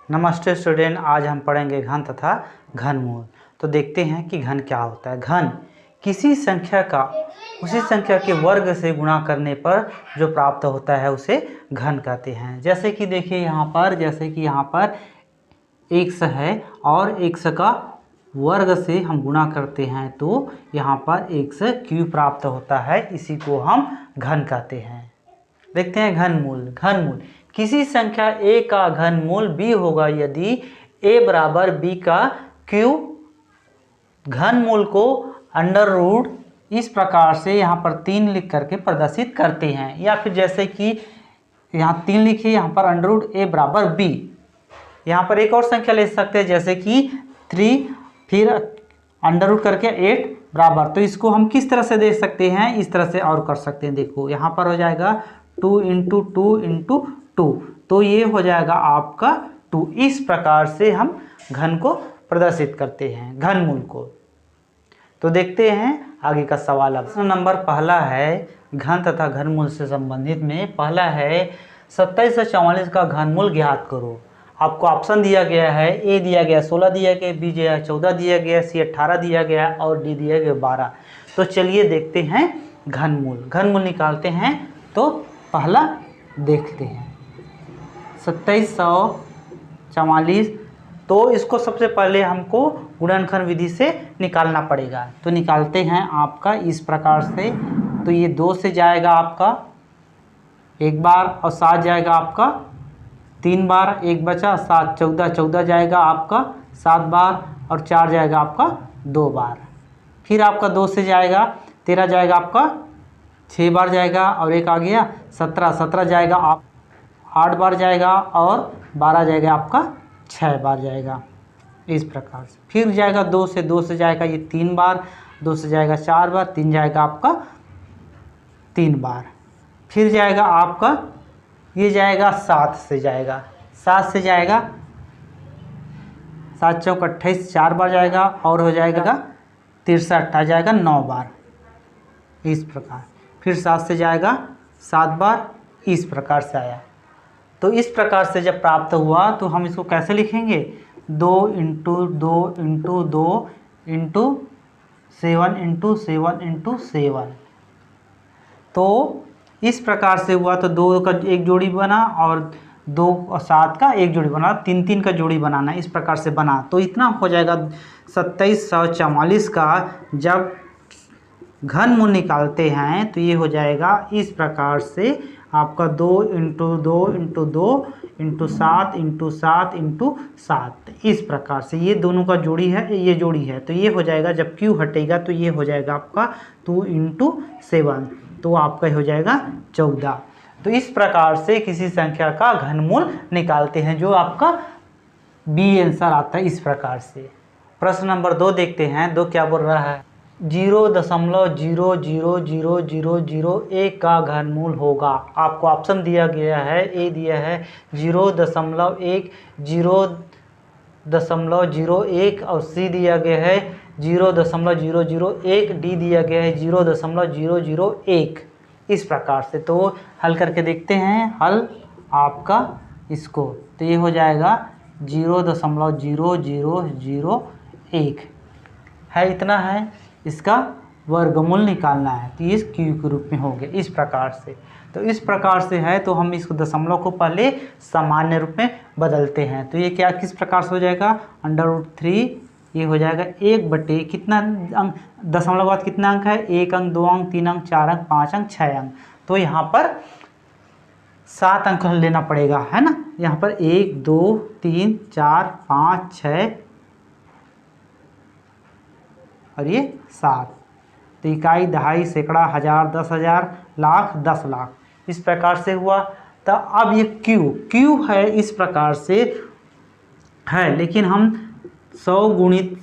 नमस्ते स्टूडेंट, आज हम पढ़ेंगे घन तथा घनमूल। तो देखते हैं कि घन क्या होता है। घन किसी संख्या का उसी संख्या के वर्ग से गुणा करने पर जो प्राप्त होता है उसे घन कहते हैं। जैसे कि देखिए यहाँ पर x है और x का वर्ग से हम गुणा करते हैं तो यहाँ पर x क्यूब प्राप्त होता है, इसी को हम घन कहते हैं। देखते हैं घनमूल किसी संख्या a का घनमूल b होगा यदि a बराबर b का क्यूब। घनमूल को अंडर रूट इस प्रकार से यहाँ पर 3 लिख करके प्रदर्शित करते हैं, या फिर जैसे कि यहाँ 3 लिखिए, यहाँ पर अंडर रूट a बराबर b। यहाँ पर एक और संख्या ले सकते हैं जैसे कि 3 फिर अंडर रूट करके 8 बराबर। तो इसको हम किस तरह से दे सकते हैं, इस तरह से और कर सकते हैं। देखो यहाँ पर हो जाएगा 2 इंटू 2 इंटू 2, तो ये हो जाएगा आपका 2। इस प्रकार से हम घन को प्रदर्शित करते हैं, घनमूल को। तो देखते हैं आगे का सवाल। अब प्रश्न नंबर पहला है घन तथा घनमूल से संबंधित में। पहला है 27 से 44 का घनमूल ज्ञात करो। आपको ऑप्शन दिया गया है, ए दिया गया 16 दिया गया, बी दिया 14 दिया गया, सी 18 दिया गया और डी दिया गया 12। तो चलिए देखते हैं घनमूल निकालते हैं। तो पहला देखते हैं 2744। तो इसको सबसे पहले हमको गुणनखंड विधि से निकालना पड़ेगा। तो निकालते हैं आपका इस प्रकार से। तो ये 2 से जाएगा आपका 1 बार और 7 जाएगा आपका 3 बार, 1 बचा 7, 14 जाएगा आपका 7 बार और 4 जाएगा आपका 2 बार। फिर आपका 2 से जाएगा 13 जाएगा आपका 6 बार जाएगा और 1 आ गया 17 जाएगा आप 8 बार जाएगा और 12 जाएगा आपका 6 बार जाएगा। इस प्रकार से फिर जाएगा 2 से जाएगा ये 3 बार, 2 से जाएगा 4 बार, 3 जाएगा आपका 3 बार। फिर जाएगा आपका ये जाएगा 7 से जाएगा 7 चौक 28 4 बार जाएगा और हो जाएगा 63 आ जाएगा 9 बार। इस प्रकार फिर 7 से जाएगा 7 बार, इस प्रकार से आया। तो इस प्रकार से जब प्राप्त हुआ तो हम इसको कैसे लिखेंगे, 2 into 2 into 2 into 7 into 7 into 7। तो इस प्रकार से हुआ। तो 2 का एक जोड़ी बना और 2 और 7 का एक जोड़ी बना, 3 का जोड़ी बनाना, इस प्रकार से बना। तो इतना हो जाएगा 2744 का जब घनमूल निकालते हैं तो ये हो जाएगा इस प्रकार से आपका 2 into 2 into 2 into 7 into 7 into 7। इस प्रकार से ये दोनों का जोड़ी है, ये जोड़ी है। तो ये हो जाएगा जब क्यू हटेगा तो ये हो जाएगा आपका 2 इंटू 7, तो आपका हो जाएगा 14। तो इस प्रकार से किसी संख्या का घनमूल निकालते हैं, जो आपका बी आंसर आता है। इस प्रकार से प्रश्न नंबर 2 देखते हैं। 2 क्या बोल रहा है, 0.0000001 का घनमूल होगा। आपको ऑप्शन दिया गया है, ए दिया है 0.1, 0.01 और सी दिया गया है 0.001, डी दिया गया है 0.001। इस प्रकार से तो हल करके देखते हैं हल आपका इसको। तो ये हो जाएगा 0.0001 है, इतना है। इसका वर्गमूल निकालना है तो ये क्यू के रूप में हो गया इस प्रकार से। तो इस प्रकार से है तो हम इसको दशमलव को पहले सामान्य रूप में बदलते हैं। तो ये क्या किस प्रकार से हो जाएगा, √3 ये हो जाएगा 1 बटे कितना अंक, दशमलव के बाद कितना अंक है, 1 अंक 2 अंक 3 अंक 4 अंक 5 अंक 6 अंक। तो यहाँ पर 7 अंक लेना पड़ेगा, है ना। यहाँ पर 1 2 3 4 5 6 और ये 7। तो इकाई, दहाई, सैकड़ा, हजार, 10,000, लाख, 10 लाख, इस प्रकार से हुआ। तो अब ये क्यू है इस प्रकार से है, लेकिन हम 100 गुणित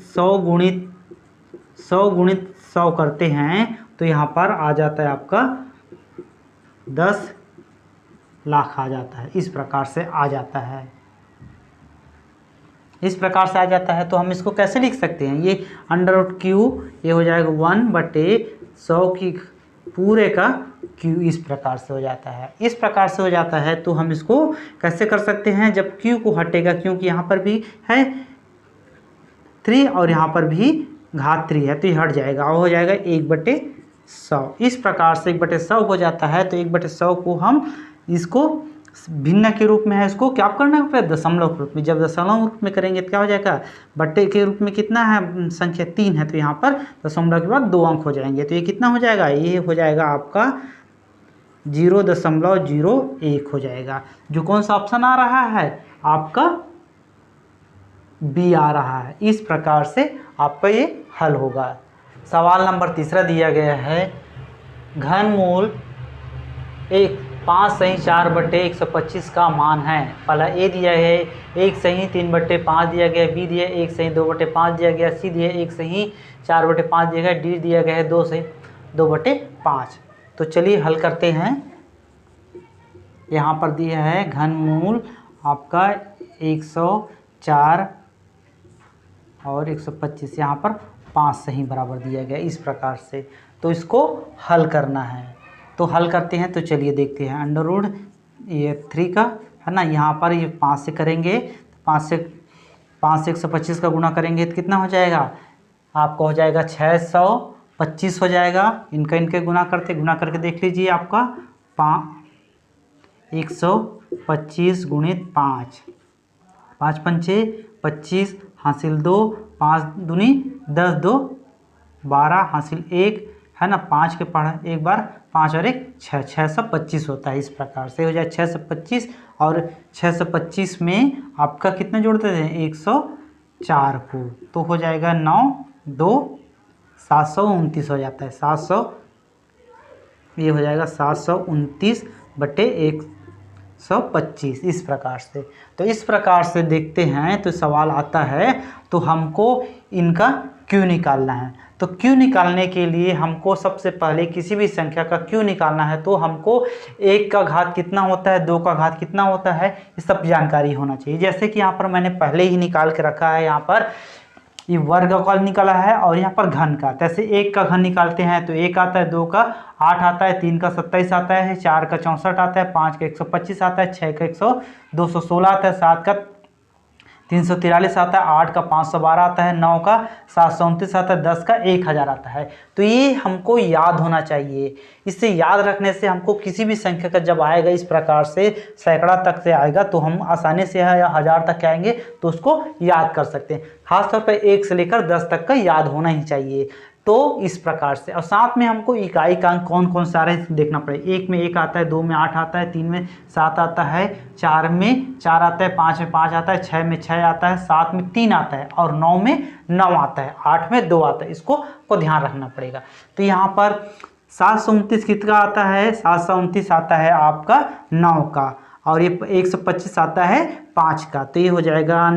100 करते हैं तो यहाँ पर आ जाता है आपका 10 लाख आ जाता है। इस प्रकार से आ जाता है, इस प्रकार से आ जाता है। तो हम इसको कैसे लिख सकते हैं, ये √Q ये हो जाएगा 1/100 की पूरे का क्यू इस प्रकार से हो जाता है। इस प्रकार से हो जाता है तो हम इसको कैसे कर सकते हैं, जब क्यू को हटेगा, क्योंकि यहाँ पर भी है 3 और यहाँ पर भी घात 3 है तो ये हट जाएगा और हो जाएगा 1/100। इस प्रकार से 1/100 हो जाता है। तो 1/100 को हम इसको भिन्न के रूप में है, इसको क्या करना है, दशमलव के रूप में। जब दशमलव रूप में करेंगे तो क्या हो जाएगा, बट्टे के रूप में कितना है, संख्या 3 है तो यहाँ पर दशमलव के बाद 2 अंक हो जाएंगे। तो ये कितना हो जाएगा, ये हो जाएगा आपका 0.01 हो जाएगा। जो कौन सा ऑप्शन आ रहा है आपका, बी आ रहा है। इस प्रकार से आपका ये हल होगा। सवाल नंबर 3 दिया गया है, घनमूल 5 सही 4/125 का मान है। पहला ए दिया है 1 सही 3/5 दिया गया, बी दिया 1 सही 2/5 दिया गया, सी दिया 1 सही 4/5 दिया गया, डी दिया गया है 2 सही 2/5। तो चलिए हल करते हैं। यहाँ पर दिया है घनमूल आपका 104 और 125, यहाँ पर 5 सही बराबर दिया गया इस प्रकार से। तो इसको हल करना है, तो हल करते हैं। तो चलिए देखते हैं। अंडर रूट ये 3 का है ना, यहाँ पर ये 5 से करेंगे, 5 से 125 का गुणा करेंगे तो कितना हो जाएगा आपका, हो जाएगा 625 हो जाएगा। इनके गुणा करके देख लीजिए आपका 125 गुणित 5, 5 पंचे 25 हासिल 2, 5 दूनी 10, 2 12 हासिल 1 है ना, 5 के पढ़ा एक बार 5 और 1 6, 625 होता है। इस प्रकार से हो जाए 625 और 625 में आपका कितना जोड़ते हैं 104 को, तो हो जाएगा 9 2 729 हो जाता है। 700 ये हो जाएगा 729/125 इस प्रकार से। तो इस प्रकार से देखते हैं तो सवाल आता है तो हमको इनका क्यू निकालना है। तो क्यू निकालने के लिए हमको सबसे पहले किसी भी संख्या का क्यू निकालना है तो हमको 1 का घात कितना होता है, 2 का घात कितना होता है, ये सब जानकारी होना चाहिए। जैसे कि यहाँ पर मैंने पहले ही निकाल के रखा है, यहाँ पर ये वर्ग का निकाला है और यहाँ पर घन का। जैसे 1 का घन निकालते हैं तो 1 आता है, 2 का 8 आता है, 3 का 27 आता है, 4 का 64 आता है, 5 का 125 आता है, 6 का 216 आता है, 7 का 343 आता है, 8 का 512 आता है, 9 का 729 आता है, 10 का 1000 आता है। तो ये हमको याद होना चाहिए। इससे याद रखने से हमको किसी भी संख्या का जब आएगा इस प्रकार से सैकड़ा तक से आएगा तो हम आसानी से या 1000 तक आएंगे तो उसको याद कर सकते हैं। खासतौर पर 1 से लेकर 10 तक का याद होना ही चाहिए। तो इस प्रकार से, और साथ में हमको इकाई का अंक कौन कौन सा है देखना पड़ेगा। 1 में 1 आता है, 2 में 8 आता है, 3 में 7 आता है, 4 में 4 आता है, 5 में 5 आता है, 6 में 6 आता है, 7 में 3 आता है और 9 में 9 आता है, 8 में 2 आता है। इसको को ध्यान रखना पड़ेगा। तो यहाँ पर 729 कितना आता है, 729 आता है आपका 9 का, और ये 125 आता है 5 का। तो ये हो जाएगा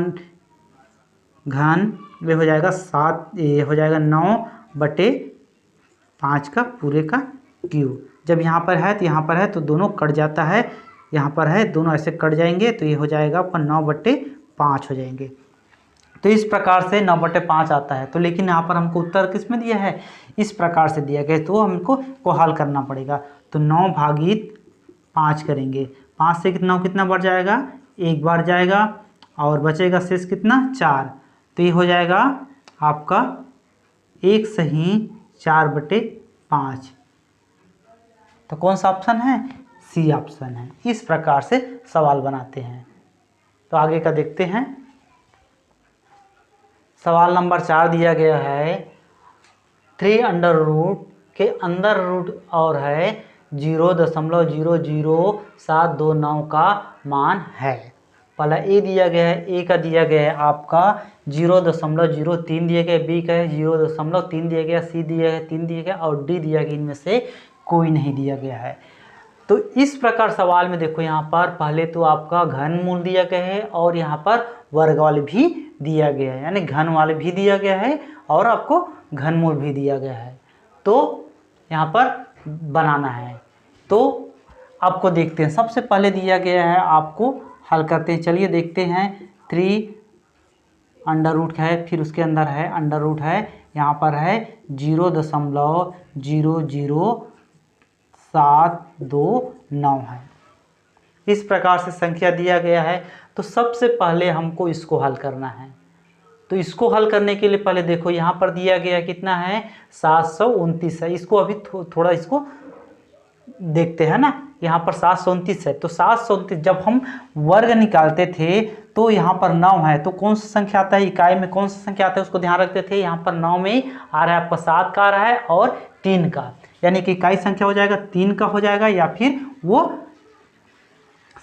घन, ये हो जाएगा 7, ये हो जाएगा 9/5 का पूरे का क्यू। जब यहाँ पर है तो यहाँ पर है तो दोनों कट जाता है, यहाँ पर है दोनों ऐसे कट जाएंगे तो ये हो जाएगा आपका 9/5 हो जाएंगे। तो इस प्रकार से 9/5 आता है। तो लेकिन यहाँ पर हमको उत्तर किस में दिया है, इस प्रकार से दिया गया, तो हमको को हल करना पड़ेगा। तो 9/5 करेंगे, 5 से कितना बढ़ जाएगा, 1 बार जाएगा और बचेगा शेष कितना 4। तो ये हो जाएगा आपका 1 सही 4/5। तो कौन सा ऑप्शन है, सी ऑप्शन है। इस प्रकार से सवाल बनाते हैं। तो आगे का देखते हैं। सवाल नंबर 4 दिया गया है, 3 अंडर रूट के अंदर रूट और है 0.00729 का मान है। पहला ए दिया गया है, ए का दिया गया है आपका 0.03 दिया गया, बी का है 0.3 दिया गया, सी दिया है 3 दिया गया और डी दिया गया। इनमें से कोई नहीं दिया गया है। तो इस प्रकार सवाल में देखो, यहाँ पर पहले तो आपका घनमूल दिया गया है और यहाँ पर वर्गवाल भी दिया गया है, यानी घन वाले भी दिया गया है और आपको घनमूल भी दिया गया है। तो यहाँ पर बनाना है। तो आपको देखते हैं, सबसे पहले दिया गया है, आपको हल करते हैं। चलिए देखते हैं। 3 अंडर रूट है, फिर उसके अंदर है अंडर रूट है, यहाँ पर है 0.00 729 है। इस प्रकार से संख्या दिया गया है। तो सबसे पहले हमको इसको हल करना है। तो इसको हल करने के लिए पहले देखो यहाँ पर दिया गया कितना है, 729 है। इसको अभी थोड़ा इसको देखते हैं ना, यहाँ पर 729 है। तो 729 जब हम वर्ग निकालते थे तो यहाँ पर 9 है, तो कौन सा संख्या आता है, इकाई में कौन सा संख्या आता है उसको ध्यान रखते थे। यहाँ पर 9 में आ रहा है आपका 7 का आ रहा है और 3 का, यानी कि इकाई संख्या हो जाएगा 3 का हो जाएगा या फिर वो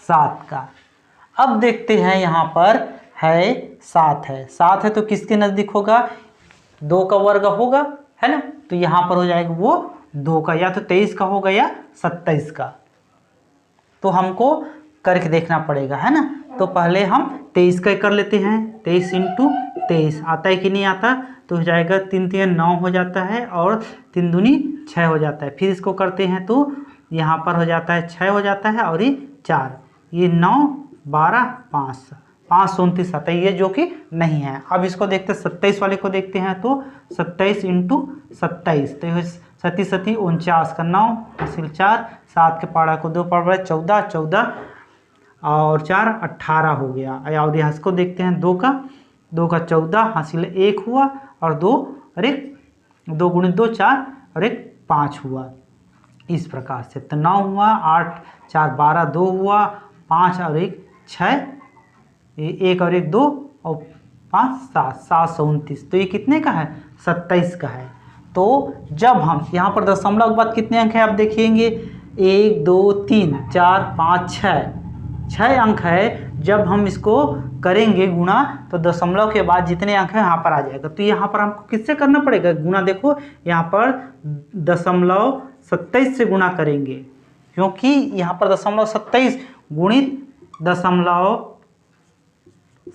7 का। अब देखते हैं यहाँ पर है 7 है, 7 है तो किसके नज़दीक होगा, 2 का वर्ग होगा, है ना। तो यहाँ पर हो जाएगा वो 2 का, या तो 23 का होगा या 27 का। तो हमको करके देखना पड़ेगा, है ना। तो पहले हम 23 का कर लेते हैं। 23 × 23 आता है कि नहीं आता, तो हो जाएगा 3 × 3 9 हो जाता है और 3 दूनी 6 हो जाता है। फिर इसको करते हैं तो यहाँ पर हो जाता है 6 हो जाता है और ये 4, ये 9 12 5 529 आता है, ये जो कि नहीं है। अब इसको देखते हैं 27 वाले को देखते हैं। तो 27 × 27 तो 37 37 49 का 9 हासिल 4, 7 के पारा को 2 पड़ रहा है 14 14 और 4 18 हो गया। और यहाँ इसको देखते हैं 2 का 14 हासिल 1 हुआ और 2 और 1 2 × 2 4 और 1 5 हुआ। इस प्रकार से तो 9 हुआ, 8 4 12 2 हुआ, 5 और 1 6, 1 और 1 2 और 5 7 729। तो ये कितने का है, 27 का है। तो जब हम यहाँ पर दशमलव के बाद कितने अंक है आप देखिएंगे, 1 2 3 4 5 6 अंक है। जब हम इसको करेंगे गुणा तो दशमलव के बाद जितने अंक है यहाँ पर आ जाएगा। तो यहाँ पर हमको किससे करना पड़ेगा गुणा, देखो यहाँ पर दशमलव 27 से गुणा करेंगे, क्योंकि यहाँ पर दशमलव 27 गुणित दशमलव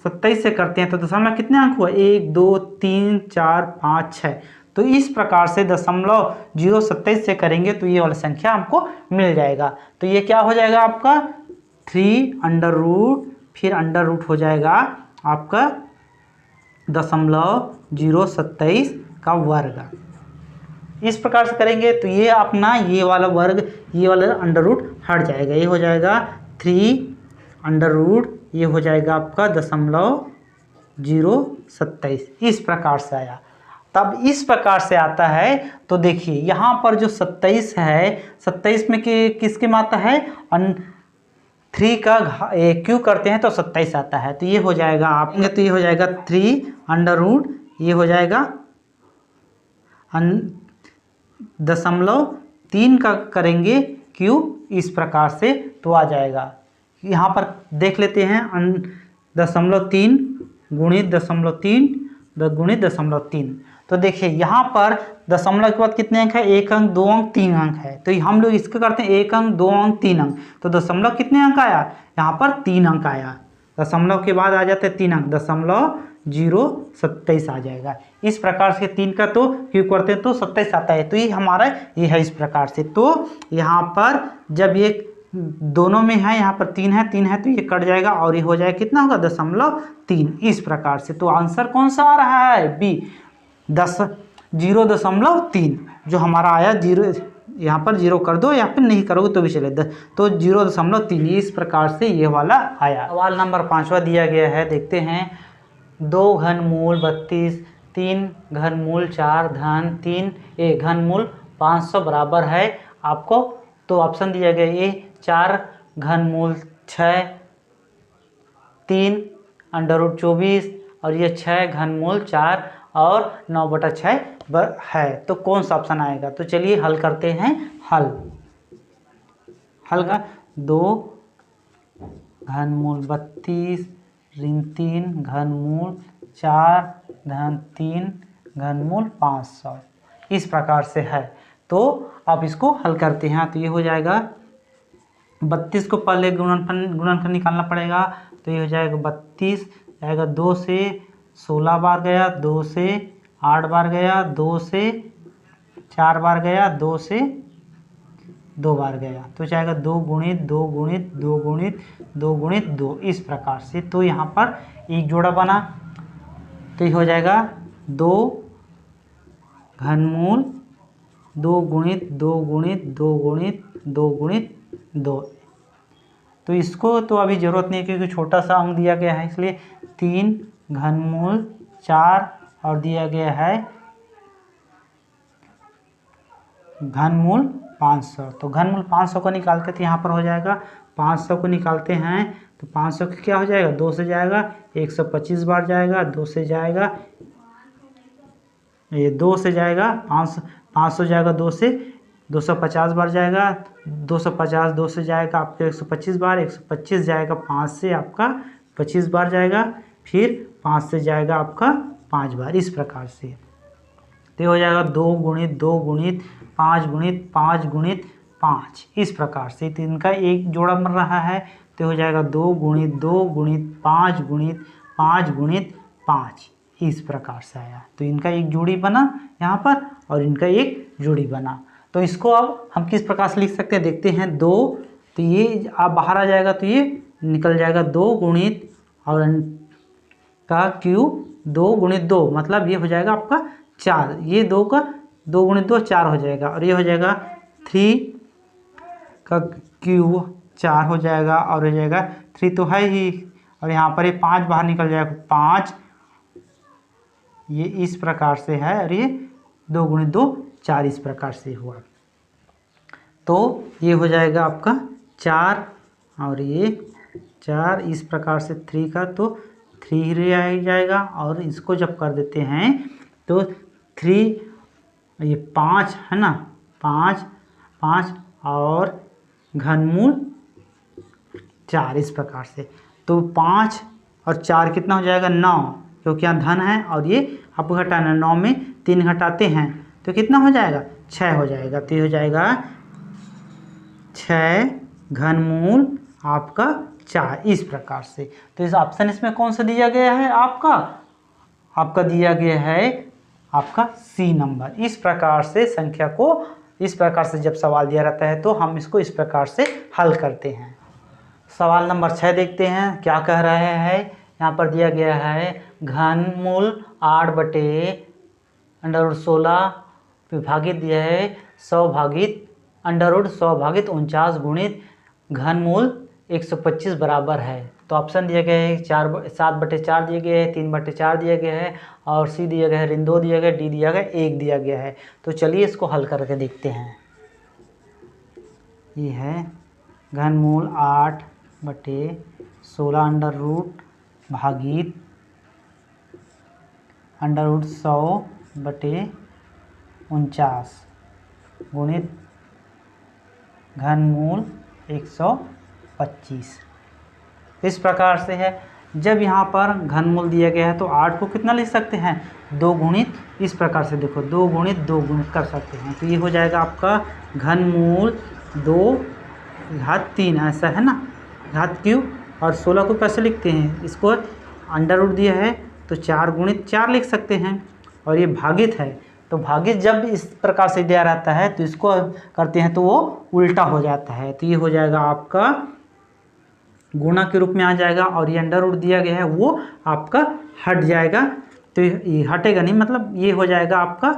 27 से करते हैं तो दशमलव कितने अंक हुआ, 1 2 3 4 5 6। तो इस प्रकार से दशमलव 027 से करेंगे तो ये वाला संख्या हमको मिल जाएगा। तो ये क्या हो जाएगा आपका 3 फिर अंडर रूट हो जाएगा आपका 0.027 का वर्ग। इस प्रकार से करेंगे तो ये अपना ये वाला वर्ग, ये वाला अंडर रूट हट जाएगा। ये हो जाएगा 3 ये हो जाएगा आपका 0.027। इस प्रकार से आया। तब इस प्रकार से आता है तो देखिए यहाँ पर जो 27 है, 27 में किसके में आता है, 3 का क्यों करते हैं तो 27 आता है। तो ये हो जाएगा आप, तो ये हो जाएगा 3 ये हो जाएगा 0.3 का करेंगे क्यों, इस प्रकार से तो आ जाएगा। यहाँ पर देख लेते हैं 0.3 गुणित 0.3 गुणित 0.3। तो देखिए यहाँ पर दशमलव के बाद कितने अंक है, 1 अंक 2 अंक 3 अंक है। तो हम लोग इसका करते हैं 1 अंक 2 अंक 3 अंक। तो दशमलव कितने अंक आया, यहाँ पर 3 अंक आया। दशमलव के बाद आ जाते हैं 3 अंक, 0.027 आ जाएगा। इस प्रकार से 3 का तो क्यों करते हैं तो 27 आता है। तो ये हमारा ये है इस प्रकार से। तो यहाँ पर जब ये दोनों में है, यहाँ पर 3 है तो ये कट जाएगा और ये हो जाएगा कितना होगा 0.3। इस प्रकार से तो आंसर कौन सा आ रहा है, बी 0.3 जो हमारा आया। 0 यहाँ पर 0 कर दो या फिर नहीं करोगे तो भी चले, तो 0.3 इस प्रकार से ये वाला आया। सवाल नंबर 5वां दिया गया है, देखते हैं। 2 घनमूल 32 3 घनमूल 4 धन 3 1 घनमूल 500 बराबर है आपको। तो ऑप्शन दिया गया ये 4 घनमूल 6 3 √24 और ये 6 घनमूल 4 और 9/6 है। तो कौन सा ऑप्शन आएगा। तो चलिए हल करते हैं। हल का 2 घनमूल 32 ऋण 3 घनमूल 4 धन 3 घनमूल 500 इस प्रकार से है। तो आप इसको हल करते हैं तो ये हो जाएगा 32 को पहले गुणनफल निकालना पड़ेगा। तो ये हो जाएगा 32 जाएगा 2 से 16 बार गया, 2 से 8 बार गया, 2 से 4 बार गया, 2 से 2 बार गया। तो जाएगा 2 गुणित 2 गुणित 2 गुणित 2 गुणित 2 इस प्रकार से। तो यहाँ पर एक जोड़ा बना तो ये हो जाएगा 2 घनमूल 2 गुणित 2 गुणित 2 गुणित 2 गुणित 2। तो इसको तो अभी ज़रूरत नहीं है क्योंकि छोटा सा अंक दिया गया है, इसलिए 3 घनमूल 4 और दिया गया है घनमूल 500। तो घनमूल 500 को निकालते थे, यहाँ पर हो जाएगा 500 को निकालते हैं तो 500 का क्या हो जाएगा, 2 से जाएगा 125 बार जाएगा, 2 से जाएगा, ये 2 से जाएगा 500 जाएगा, 2 से 250 बार जाएगा, 250 2 से जाएगा आपका 125 बार, 125 जाएगा 5 से आपका 25 बार जाएगा, फिर 5 से जाएगा आपका 5 बार, इस प्रकार से। तो हो जाएगा 2 गुणित 2 गुणित 5 गुणित 5 गुणित 5, इस प्रकार से। तो इनका एक जोड़ा बन रहा है, तो हो जाएगा 2 गुणित 2 गुणित 5 गुणित 5 गुणित 5, इस प्रकार से आया। तो इनका एक जोड़ी बना यहाँ पर और इनका एक जोड़ी बना। तो इसको अब हम किस प्रकार से लिख सकते हैं, देखते हैं। 2, तो ये आप बाहर आ जाएगा तो ये निकल जाएगा 2 गुणित और का क्यूब 2 गुणित 2, मतलब ये हो जाएगा आपका 4, ये 2 का 2 गुणित 2 4 हो जाएगा, और ये हो जाएगा 3 का क्यूब 4 हो जाएगा, और हो जाएगा 3 तो है ही, और यहाँ पर ये 5 बाहर निकल जाएगा 5, ये इस प्रकार से है, और ये 2 गुणित 2 4 इस प्रकार से हुआ। तो ये हो जाएगा आपका 4 और ये 4 इस प्रकार से 3 का तो 3 ही आ जाएगा, और इसको जब कर देते हैं तो 3 ये 5 है ना, 5 और घनमूल 4 इस प्रकार से। तो 5 और 4 कितना हो जाएगा 9, क्योंकि यहाँ धन है और ये आपको घटाना, 9 में 3 घटाते हैं तो कितना हो जाएगा 6 हो जाएगा। तो ये हो जाएगा 6 घनमूल आपका 4 इस प्रकार से। तो इस ऑप्शन इसमें कौन सा दिया गया है, आपका दिया गया है आपका सी नंबर। इस प्रकार से संख्या को इस प्रकार से जब सवाल दिया रहता है तो हम इसको इस प्रकार से हल करते हैं। सवाल नंबर 6 देखते हैं क्या कह रहे हैं। यहाँ पर दिया गया है घनमूल 8/√16 विभाजित दिया है 100 भागित √100 भागित 49 गुणित घनमूल 125 बराबर है। तो ऑप्शन दिया गया है 7/4 दिए गए हैं, 3/4 दिया गया है, और सी दिया गया है ऋण 2 दिया गया, डी दिया गया 1 दिया गया है। तो चलिए इसको हल करके देखते हैं। ये है घनमूल 8/16 अंडर रूट भागित √100/49 गुणित घनमूल 125 इस प्रकार से है। जब यहाँ पर घनमूल दिया गया है तो 8 को कितना लिख सकते हैं 2 गुणित, इस प्रकार से देखो 2 गुणित 2 गुणित कर सकते हैं। तो ये हो जाएगा आपका घनमूल 2 घात 3, ऐसा है ना, घात क्यूब, और 16 को कैसे लिखते हैं, इसको अंडर रूट दिया है तो 4 गुणित 4 लिख सकते हैं, और ये भागित है तो भागित जब इस प्रकार से दिया रहता है तो इसको करते हैं तो वो उल्टा हो जाता है। तो ये हो जाएगा आपका गुणा के रूप में आ जाएगा, और ये अंडर रूट दिया गया है वो आपका हट जाएगा। तो ये हटेगा नहीं, मतलब ये हो जाएगा आपका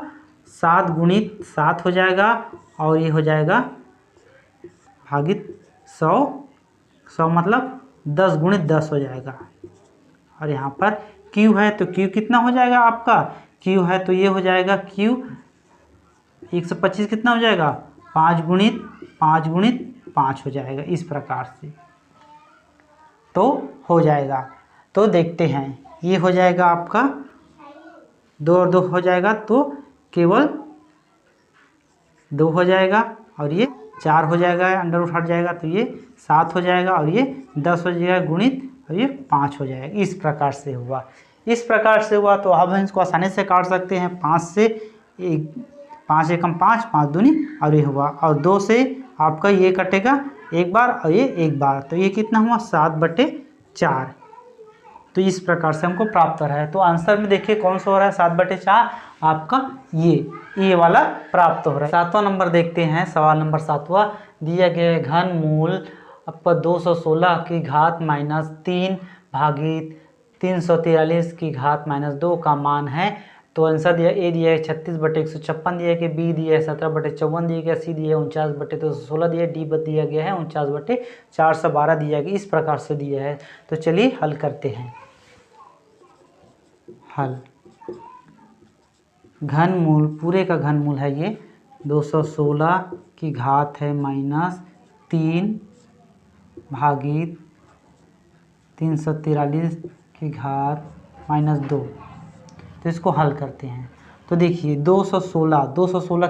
7 गुणित 7 हो जाएगा, और ये हो जाएगा भागित 100 मतलब 10 गुणित 10 हो जाएगा। और यहाँ पर क्यू है तो क्यू कितना हो जाएगा आपका, क्यू है तो ये हो जाएगा क्यू 125 कितना हो जाएगा 5 गुणित 5 गुणित 5 हो जाएगा, इस प्रकार से तो हो जाएगा। तो देखते हैं, ये हो जाएगा आपका 2 और 2 हो जाएगा तो केवल 2 हो जाएगा, और ये 4 हो जाएगा, अंडर रूट हट जाएगा तो ये 7 हो जाएगा, और ये 10 हो जाएगा गुणित, और ये 5 हो जाएगा। इस प्रकार से हुआ, इस प्रकार से हुआ। तो अब हम इसको आसानी से काट सकते हैं, 5 से 5 एकम 5, 5 दूनी, और ये हुआ, और 2 से आपका ये कटेगा एक बार और ये एक बार, तो ये कितना हुआ 7/4। तो इस प्रकार से हमको प्राप्त हो रहा है। तो आंसर में देखिए कौन सा हो रहा है 7/4 आपका ये वाला प्राप्त हो रहा है। 7वां नंबर देखते हैं, सवाल नंबर 7वां दिया गया है घनमूल आपका 216 की घात -3 भागित 343 की घात -2 का मान है तो आंसर दिया ए दिया है 36/156 दिया है कि बी दिया है 17/54 दिया गया, सी दिया है 49/216 दिया है, डी दिया गया है 49/412 दिया गया। इस प्रकार से दिया है। तो चलिए हल करते हैं। हल घनमूल, पूरे का घनमूल है ये 216 की घात है -3 भागित 343 की घात -2। तो इसको हल करते हैं। तो देखिए 216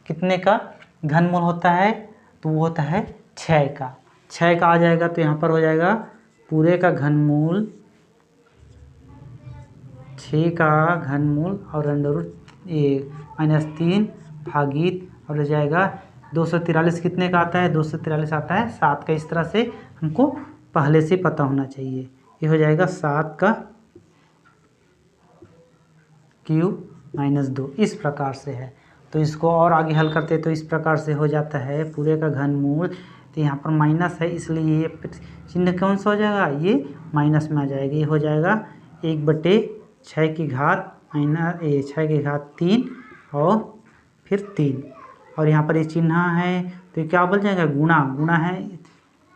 कितने का घनमूल होता है? तो वो होता है 6 का। 6 का आ जाएगा तो यहाँ पर हो जाएगा पूरे का घनमूल 6 का घनमूल और -3 भागित और हो जाएगा 243 कितने का आता है? 243 आता है 7 का। इस तरह से हमको पहले से पता होना चाहिए। ये हो जाएगा 7 का -2। इस प्रकार से है। तो इसको और आगे हल करते तो इस प्रकार से हो जाता है पूरे का घनमूल। तो यहाँ पर माइनस है इसलिए ये चिन्ह कौन सा हो जाएगा? ये माइनस में आ जाएगा। ये हो जाएगा 1/6 की घात 6 की घात 3 और फिर 3 और यहाँ पर ये चिन्ह है तो ये क्या बन जाएगा? गुणा है,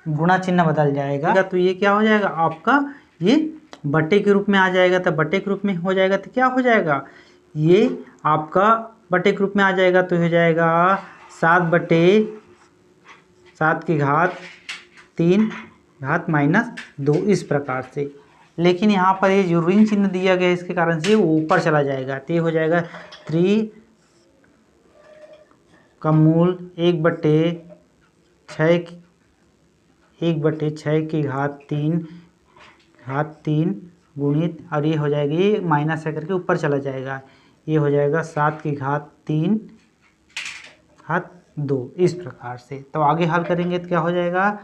गुणा चिन्ह बदल जाएगा। तो ये क्या हो जाएगा आपका? ये बट्टे के रूप में आ जाएगा। तो बट्टे के रूप में हो जाएगा तो क्या हो जाएगा? ये आपका बट्टे के रूप में आ जाएगा तो हो जाएगा 7/7 की घात 3 घात -2। इस प्रकार से। लेकिन यहाँ पर ये जो ऋण चिन्ह दिया गया है इसके कारण से वो ऊपर चला जाएगा। तो ये हो जाएगा 3 का मूल 1/6 की घात 3 गुणित और ये हो जाएगी माइनस है करके ऊपर चला जाएगा। ये हो जाएगा 7 की घात 3 घात 2। इस प्रकार से। तो आगे हल करेंगे तो क्या हो जाएगा?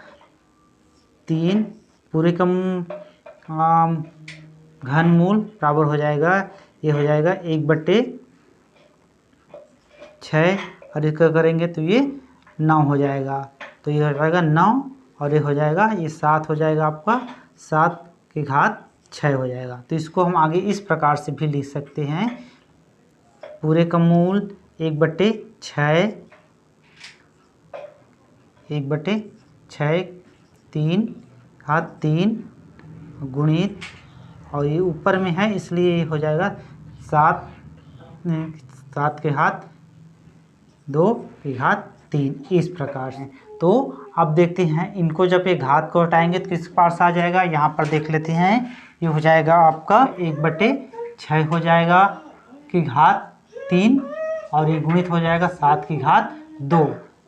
3 पूरे का घनमूल बराबर हो जाएगा, ये हो जाएगा 1/6 और इसका करेंगे तो ये 9 हो जाएगा। तो ये हो जाएगा 9 और ये हो जाएगा ये 7 हो जाएगा आपका 7 की घात 6 हो जाएगा। तो इसको हम आगे इस प्रकार से भी लिख सकते हैं। पूरे का मूल 1/6 3 घात 3 गुणित और ये ऊपर में है इसलिए ये हो जाएगा 7 की घात 2 की घात 3। इस प्रकार से। तो अब देखते हैं इनको जब ये घात को हटाएंगे तो किस पास आ जाएगा? यहाँ पर देख लेते हैं। ये हो जाएगा आपका 1/6 हो जाएगा की घात 3 और ये गुणित हो जाएगा 7 की घात 2।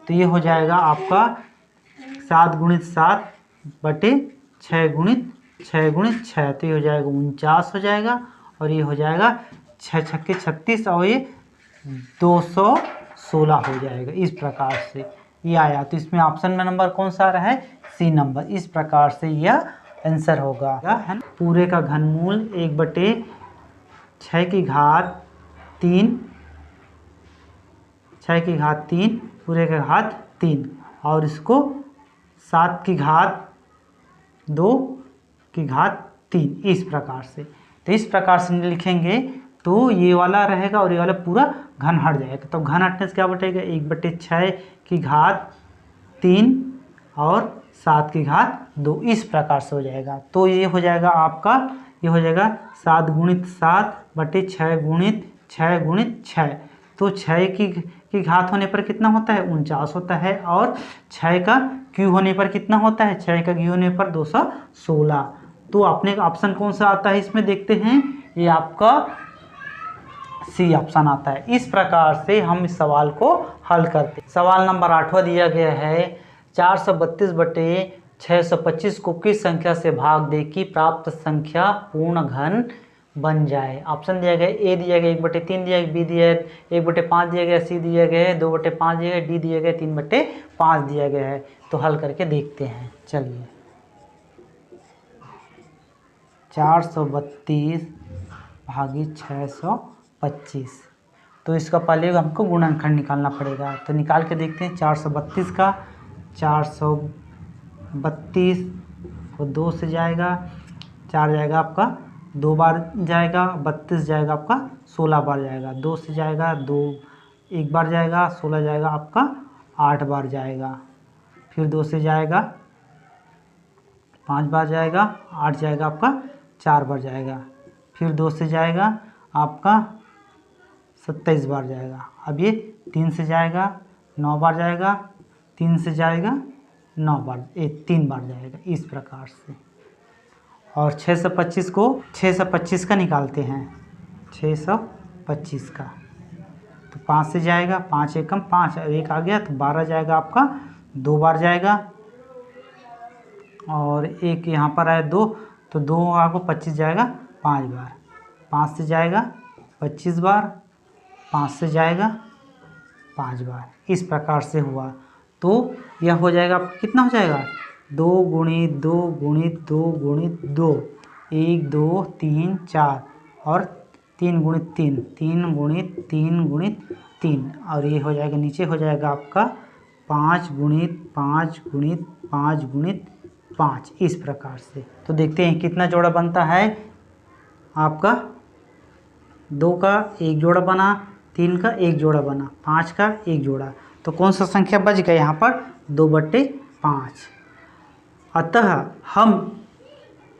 तो ये हो जाएगा आपका 7 गुणित 7/6 गुणित 6 गुणित 6। तो ये हो जाएगा 49 हो जाएगा और ये हो जाएगा 6 छक्के 36 और ये 216 हो जाएगा। इस प्रकार से ये आया। तो इसमें ऑप्शन में नंबर कौन सा आ रहा है? C number. इस प्रकार से यह आंसर होगा है ना। पूरे का घनमूल 1/6 की घात 3 6 की घात 3 पूरे का घात 3 और इसको 7 की घात 2 की घात 3। इस प्रकार से। तो इस प्रकार से लिखेंगे तो ये वाला रहेगा और ये वाला पूरा घन हट जाएगा। तो घन हटने से क्या बटेगा? 1/6 की घात 3 और 7 की घात 2। इस प्रकार से हो जाएगा। तो ये हो जाएगा आपका, ये हो जाएगा 7 गुणित 7/6 गुणित 6 गुणित 6। तो 6 की घात होने पर कितना होता है? 49 होता है और 6 का क्यू होने पर कितना होता है? 6 का क्यू होने पर 216। तो अपने ऑप्शन कौन सा आता है इसमें देखते हैं। ये आपका सी ऑप्शन आता है। इस प्रकार से हम इस सवाल को हल करते हैं। सवाल नंबर 8वां दिया गया है 432/625 को किस संख्या से भाग दे कि प्राप्त संख्या पूर्ण घन बन जाए। ऑप्शन दिया गया ए दिया गया 1/3 दिया गया, बी दिया 1/5 दिया गया, सी दिया गया है 2/5 दिया गया, डी दिया गया 3/5 दिया गया है। तो हल करके देखते हैं। चलिए 432 भागित 625। तो इसका पहले हमको गुणनखंड निकालना पड़ेगा। तो निकाल के देखते हैं। 432 का 432 को 2 से जाएगा, 4 जाएगा आपका 2 बार जाएगा, 32 जाएगा आपका 16 बार जाएगा, 2 से जाएगा 2 1 बार जाएगा, 16 जाएगा आपका 8 बार जाएगा, फिर 2 से जाएगा 5 बार जाएगा, 8 जाएगा आपका 4 बार जाएगा, फिर 2 से जाएगा आपका 27 बार जाएगा। अब ये 3 से जाएगा 9 बार जाएगा, 3 से जाएगा 9 बार 3 बार जाएगा, इस प्रकार से। और 625 का निकालते हैं, 625 का तो 5 से जाएगा, 5 एकम 5, अब 1 आ गया तो 12 जाएगा आपका, 2 बार जाएगा, और 1 यहाँ पर आया 2 तो 2 आपको 25 जाएगा 5 बार, 5 से जाएगा 25 बार, 5 से जाएगा 5 बार, इस प्रकार से हुआ। तो यह हो जाएगा आपका कितना हो जाएगा 2 गुणित 2 गुणित 2 गुणित 2, 1 2 3 4 और 3 गुणित 3, 3 गुणित 3 गुणित 3, और ये हो जाएगा नीचे हो जाएगा आपका 5 गुणित 5 गुणित 5 गुणित 5, इस प्रकार से। तो देखते हैं कितना जोड़ा बनता है आपका। 2 का 1 जोड़ा बना, 3 का 1 जोड़ा बना, 5 का 1 जोड़ा, तो कौन सा संख्या बच गया यहाँ पर 2/5। अतः हम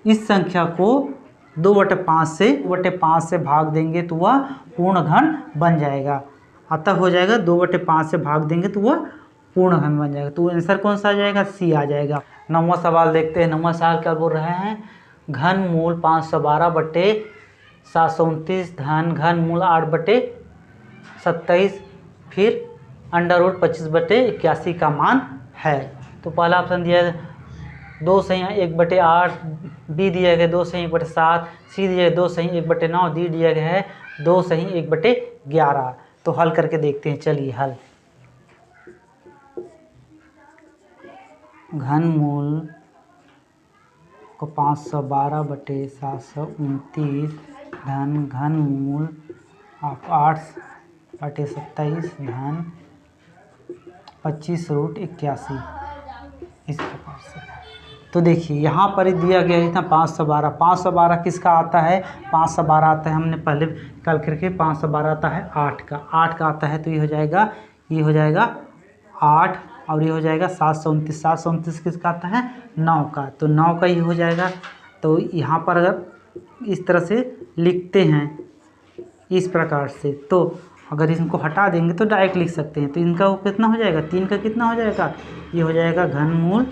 इस संख्या को 2/5 से भाग देंगे तो वह पूर्ण घन बन जाएगा। अतः हो जाएगा 2/5 से भाग देंगे तो वह पूर्ण घन बन जाएगा। तो आंसर कौन सा आ जाएगा, सी आ जाएगा। 9वां सवाल देखते हैं। 9वां सवाल क्या बोल रहे हैं, घन मूल 512/729 धन घन मूल 8/27 फिर अंडर रूट 25/81 का मान है। तो पहला ऑप्शन दिया है 2 सही 1/8, बी दिया गया 2 सही 1/7, सी दिया गया 2 सही 1/9, डी दिया गया है 2 सही 1/11। तो हल करके देखते हैं, चलिए हल। घन मूल को 512/729 धन घन मूल 8/27 धन 25√81, इस प्रकार से। तो देखिए यहाँ पर ही दिया गया है 512। 512 किसका आता है, 512 आता है, हमने पहले कल करके 512 आता है 8 का आता है, तो ये हो जाएगा 8, और ये हो जाएगा 729। 729 किसका आता है, 9 का, तो 9 का ही हो जाएगा। तो यहाँ पर अगर इस तरह से लिखते हैं इस प्रकार से, तो अगर इनको हटा देंगे तो डायरेक्ट लिख सकते हैं। तो इनका वो कितना हो जाएगा, 3 का कितना हो जाएगा, ये हो जाएगा घनमूल,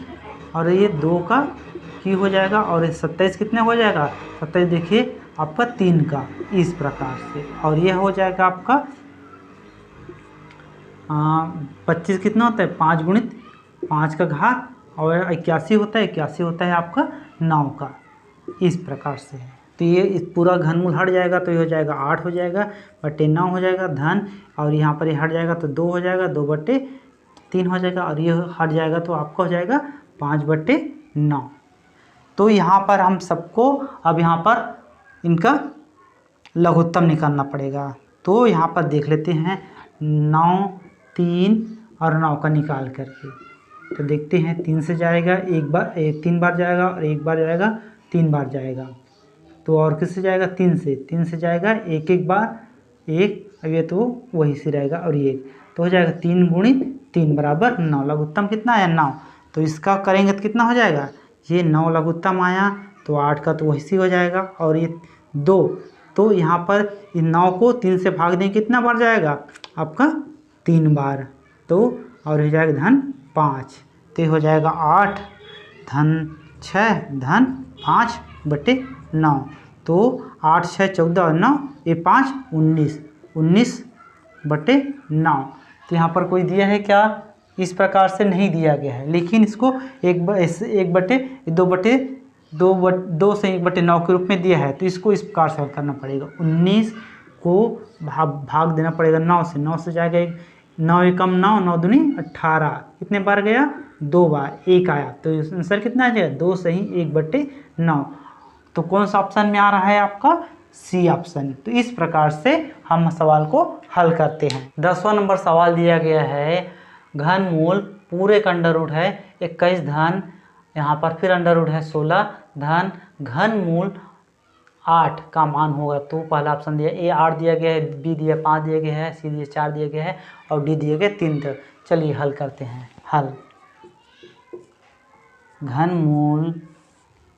और ये 2 का क्यों हो जाएगा, और ये 27 कितने हो जाएगा, 27 देखिए आपका 3 का, इस प्रकार से। और ये हो जाएगा आपका 25 कितना होता है, 5 गुणित 5 का घात, और 81 होता है आपका 9 का, इस प्रकार से है। तो ये इस पूरा घनमूल हट जाएगा, तो ये हो जाएगा 8 हो जाएगा बटे 9 हो जाएगा धन, और यहाँ पर ये हट जाएगा तो 2 हो जाएगा, 2/3 हो जाएगा, और ये हट जाएगा तो आपका हो जाएगा 5/9। तो यहाँ पर हम सबको अब यहाँ पर इनका लघुत्तम निकालना पड़ेगा। तो यहाँ पर देख लेते हैं 9, 3 और 9 का निकाल करके, तो देखते हैं 3 से जाएगा 3 बार जाएगा, और 1 बार जाएगा 3 बार जाएगा, तो और किससे जाएगा 3 से जाएगा 1 बार 1, अब ये तो वही से रहेगा, और ये तो हो जाएगा 3 गुणित 3 बराबर 9। लघुत्तम कितना आया 9, तो इसका करेंगे तो कितना हो जाएगा, ये 9 लघुत्तम आया, तो 8 का तो वही से हो जाएगा, और ये 2, तो यहाँ पर इन 9 को 3 से भाग दें कितना बार जाएगा आपका 3 बार, तो और हो जाएगा धन 5, तो हो जाएगा 8 धन 6 धन 5/9, तो 8 6 14 और 9 ये 5 19/9। तो यहाँ पर कोई दिया है क्या, इस प्रकार से नहीं दिया गया है, लेकिन इसको 2 से 1/9 के रूप में दिया है, तो इसको इस प्रकार से हल करना पड़ेगा। 19 को भाग देना पड़ेगा 9 से, 9 से जाएगा 9 एकम 9, 9 दूनी 18, कितने बार गया 2 बार, 1 आया, तो आंसर कितना आ जाएगा 2 सही 1/9। तो कौन सा ऑप्शन में आ रहा है आपका, सी ऑप्शन। तो इस प्रकार से हम सवाल को हल करते हैं। 10वां नंबर सवाल दिया गया है, घन मूल पूरे का अंडर रूट है 21 धन, यहाँ पर फिर अंडर रूट है 16 धन घन मूल 8 का मान होगा। तो पहला ऑप्शन दिया ए 8 दिया गया है, बी दिया 5 दिया गया है, सी दिया 4 दिया गया है और डी दिए गए 3। चलिए हल करते हैं। हल, घनमूल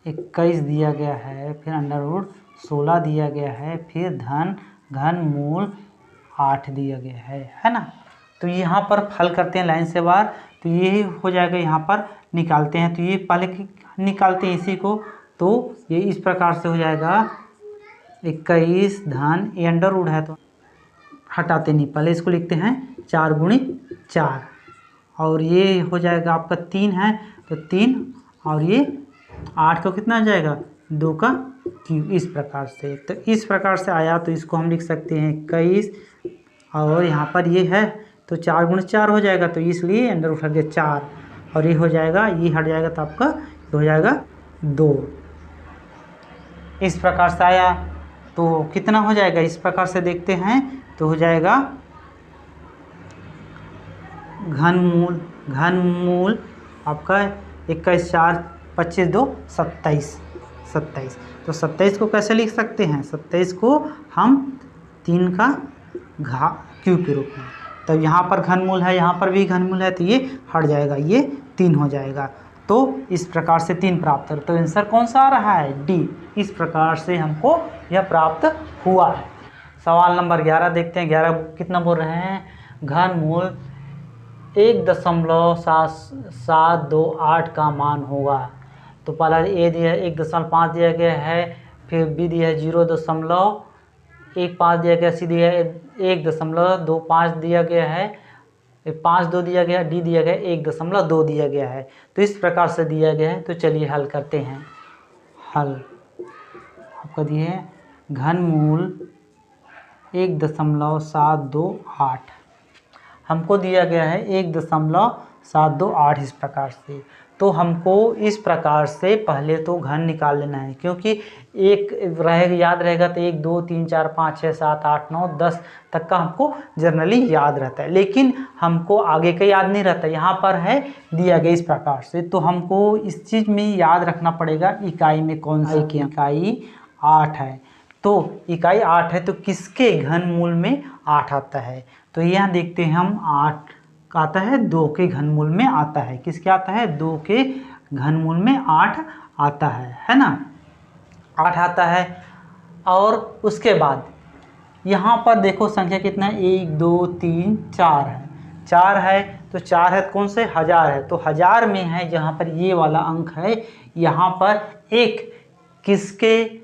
21 दिया गया है, फिर अंडर रूट 16 दिया गया है, फिर घनमूल 8 दिया गया है ना। तो यहाँ पर हल करते हैं लाइन से बाहर, तो ये हो जाएगा। यहाँ पर निकालते हैं, तो ये पहले निकालते हैं इसी को, तो ये इस प्रकार से हो जाएगा 21 धन, ये अंडर रूट है तो हटाते नहीं, पहले इसको लिखते हैं 4 गुणित 4 और ये हो जाएगा आपका 3 है तो 3 और ये 8 को कितना आ जाएगा 2 का क्यूब, इस प्रकार से। तो इस प्रकार से आया, तो इसको हम लिख सकते हैं 21 और यहाँ पर ये है तो 4 गुणित 4 हो जाएगा, तो इसलिए अंडर रूट हट गया 4 और ये हो जाएगा, ये हट जाएगा तो आपका हो जाएगा 2। इस प्रकार से आया तो कितना हो जाएगा, इस प्रकार से देखते हैं तो हो जाएगा घनमूल आपका 21 4 25 2 27। तो 27 को कैसे लिख सकते हैं, 27 को हम 3 का क्यूब के रूप में। तो यहाँ पर घनमूल है, यहाँ पर भी घनमूल है, तो ये हट जाएगा, ये 3 हो जाएगा। तो इस प्रकार से 3 प्राप्त कर, तो आंसर कौन सा आ रहा है, डी। इस प्रकार से हमको यह प्राप्त हुआ है। सवाल नंबर 11 देखते हैं। 11 कितना बोल रहे हैं, घनमूल 1.728 का मान होगा। तो पहला ए दिया है 1.5 दिया गया है, फिर बी दिया है 0.15 दिया गया, सी दिया है 1.25 दिया गया है, 5.2 दिया गया, डी दिया गया 1.2 दिया गया है। तो इस प्रकार से दिया गया है। तो चलिए हल करते हैं। हल आपका दिए है घनमूल 1.728 हमको दिया गया है 1.728 इस प्रकार से। तो हमको इस प्रकार से पहले तो घन निकाल लेना है, क्योंकि एक रहेगा याद रहेगा तो 1 2 3 4 5 6 7 8 9 10 तक का हमको जनरली याद रहता है, लेकिन हमको आगे का याद नहीं रहता। यहाँ पर है दिया गया इस प्रकार से, तो हमको इस चीज़ में याद रखना पड़ेगा इकाई में कौन सी की, इकाई 8 है। तो इकाई 8 है तो किसके घनमूल में 8 आता है, तो यहाँ देखते हैं हम 8 आता है 2 के घनमूल में आता है। किसके आता है, 2 के घनमूल में 8 आता है ना, 8 आता है। और उसके बाद यहाँ पर देखो संख्या कितना है, 1 2 3 4 है, 4 है तो 4 है कौन से, 1000 है। तो 1000 में है जहाँ पर ये वाला अंक है, यहाँ पर एक किसके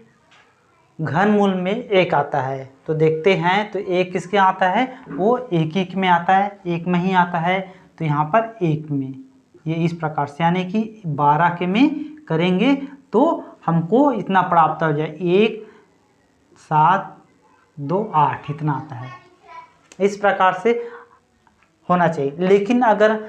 घनमूल में 1 आता है। तो देखते हैं तो 1 किसके आता है, वो 1 में आता है, 1 में ही आता है। तो यहाँ पर 1 में ये इस प्रकार से, यानी कि 12 के में करेंगे तो हमको इतना प्राप्त हो जाए, 1 7 2 8 इतना आता है। इस प्रकार से होना चाहिए। लेकिन अगर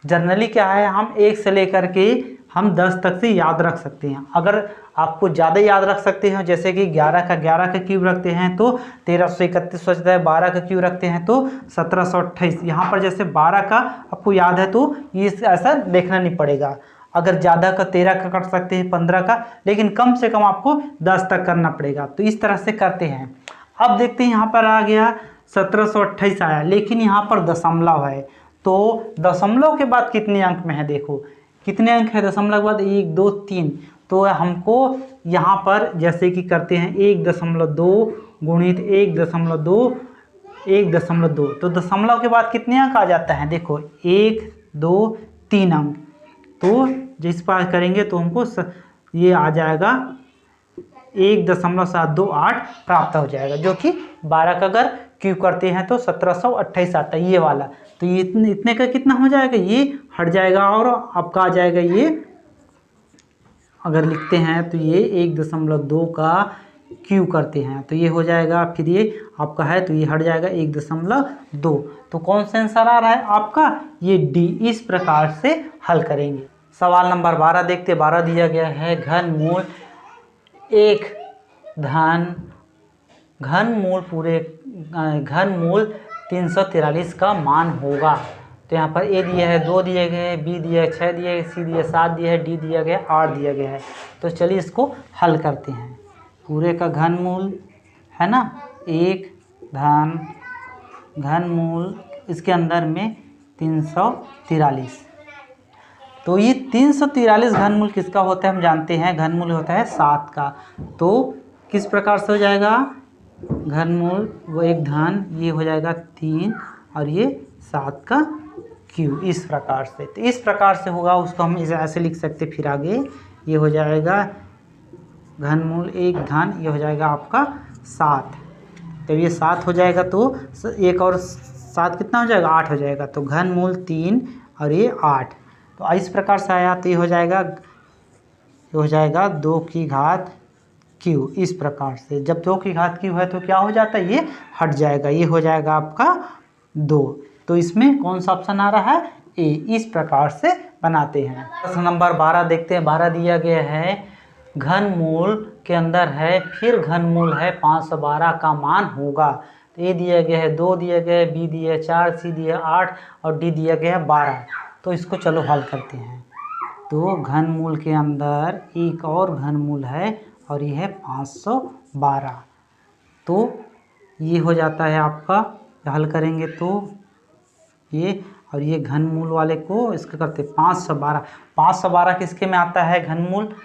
जनरली क्या है, हम 1 से लेकर के हम 10 तक से याद रख सकते हैं। अगर आपको ज़्यादा याद रख सकते हैं, जैसे कि 11 का क्यूब रखते हैं तो 1331 हो जाता है, 12 का क्यूब रखते हैं तो 1728। यहाँ पर जैसे 12 का आपको याद है तो ये ऐसा देखना नहीं पड़ेगा। अगर ज़्यादा का 13 का कर सकते हैं, 15 का, लेकिन कम से कम आपको 10 तक करना पड़ेगा। तो इस तरह से करते हैं। अब देखते हैं यहाँ पर आ गया 1728 आया, लेकिन यहाँ पर दशमलव है। तो दशमलव के बाद कितने अंक में है, देखो कितने अंक है दशमलव के बाद, 1 2 3। तो हमको यहाँ पर जैसे कि करते हैं 1.2 गुणित 1.2 1.2। तो दशमलव के बाद कितने अंक आ जाता है, देखो 1 2 3 अंक। तो जिस पर करेंगे तो हमको ये आ जाएगा 1.728 प्राप्त हो जाएगा, जो कि 12 का अगर क्यूब करते हैं तो 1728 आता है ये वाला। तो ये इतने का कितना हो जाएगा, ये हट जाएगा और आपका आ जाएगा, ये अगर लिखते हैं तो ये 1.2 का क्यूब करते हैं तो ये हो जाएगा, फिर ये आपका है तो ये हट जाएगा 1.2। तो कौन सा आंसर आ रहा है आपका, ये डी। इस प्रकार से हल करेंगे। सवाल नंबर 12 देखते। 12 दिया गया है घनमूल घनमूल 343 का मान होगा। तो यहाँ पर ए दिया है 2 दिए गए हैं, बी दिया है 6 दिया है, सी दिया 7 दिया है, डी दिया गया 8 दिया गया है। तो चलिए इसको हल करते हैं। पूरे का घनमूल है ना, 1 धन घनमूल इसके अंदर में 343। तो ये 343 घनमूल किसका होता है हम जानते हैं, घनमूल होता है 7 का। तो किस प्रकार से हो जाएगा घनमूल, वो 1 धन, ये हो जाएगा 3 और ये 7 का क्यूब, इस प्रकार से। तो इस प्रकार से होगा, उसको हम इसे ऐसे लिख सकते। फिर आगे ये हो जाएगा घनमूल 1 धन, ये हो जाएगा आपका 7। तो ये 7 हो जाएगा, तो 1 और 7 कितना हो जाएगा, 8 हो जाएगा। तो घनमूल 3 और ये 8। तो इस प्रकार से आया, तो ये हो जाएगा 2 की घात क्यू। इस प्रकार से जब 2 की घात क्यू है तो क्या हो जाता है, ये हट जाएगा, ये हो जाएगा आपका 2। तो इसमें कौन सा ऑप्शन आ रहा है, ए। इस प्रकार से बनाते हैं। प्रश्न नंबर 12 देखते हैं। 12 दिया गया है घनमूल के अंदर है, फिर घनमूल है 512 का मान होगा। तो ए दिया गया है 2 दिया गया है, बी दिया है 4, सी दिया है 8 और डी दिया गया है 12। तो इसको चलो हल करते हैं। तो घनमूल के अंदर एक और घनमूल है और ये है 512। तो ये हो जाता है आपका, हल करेंगे तो ये और ये घनमूल वाले को इसका करते 512। 512 किसके में आता है घनमूल,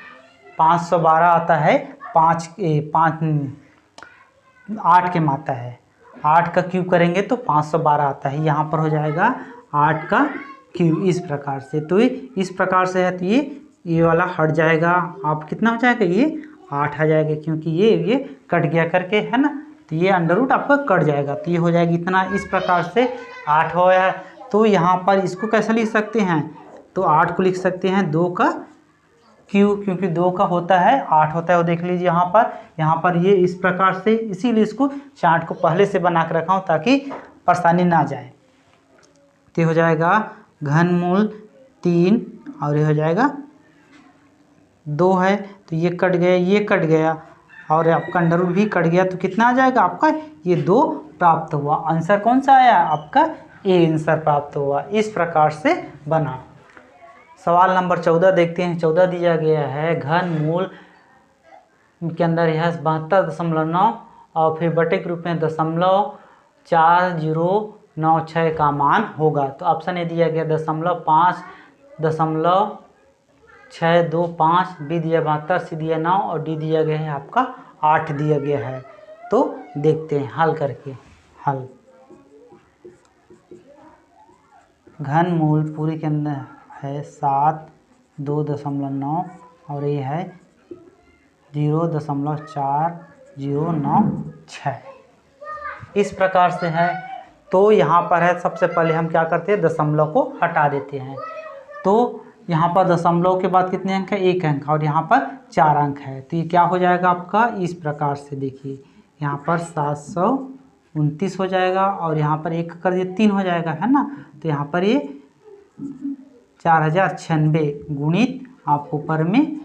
512 आता है 8 के में आता है। 8 का क्यूब करेंगे तो 512 आता है। यहाँ पर हो जाएगा 8 का क्यूब, इस प्रकार से। तो इस प्रकार से है, तो ये वाला हट जाएगा। आप कितना हो जाएगा, ये 8 आ जाएगा, क्योंकि ये कट गया करके है ना। तो ये अंडर रूट आपका कट जाएगा, तो ये हो जाएगा इतना। इस प्रकार से 8 हो गया। तो यहाँ पर इसको कैसे लिख सकते हैं, तो 8 को लिख सकते हैं 2 का क्यूब, क्योंकि 2 का होता है 8 होता है। वो देख लीजिए यहाँ पर ये इस प्रकार से, इसीलिए इसको चार्ट को पहले से बना कर रखा हूँ ताकि परेशानी ना जाए। तो हो जाएगा घनमूल 3 और ये हो जाएगा 2 है, तो ये कट गया, ये कट गया और आपका अंडर रूट भी कट गया। तो कितना आ जाएगा आपका, ये 2 प्राप्त हुआ। आंसर कौन सा आया आपका, ए आंसर प्राप्त हुआ। इस प्रकार से बना। सवाल नंबर 14 देखते हैं। 14 दिया गया है घनमूल के अंदर यह 72.9 और फिर बटे के रूप में 0.4096 का मान होगा। तो ऑप्शन ए दिया गया 0.5.625, बी दिया 72, सी दिया 9 और डी दिया गया है आपका 8 दिया गया है। तो देखते हैं हल करके। हल, घनमूल पूरी के अंदर है 7, 2.9 और ये है 0.4096। इस प्रकार से है। तो यहाँ पर है, सबसे पहले हम क्या करते हैं, दशमलव को हटा देते हैं। तो यहाँ पर दशमलव के बाद कितने अंक है, 1 अंक, और यहाँ पर 4 अंक है। तो ये क्या हो जाएगा आपका, इस प्रकार से देखिए, यहाँ पर 729 हो जाएगा और यहाँ पर 1 कर दिए 3 हो जाएगा, है ना। तो यहाँ पर ये 4096 गुणित आपको ऊपर में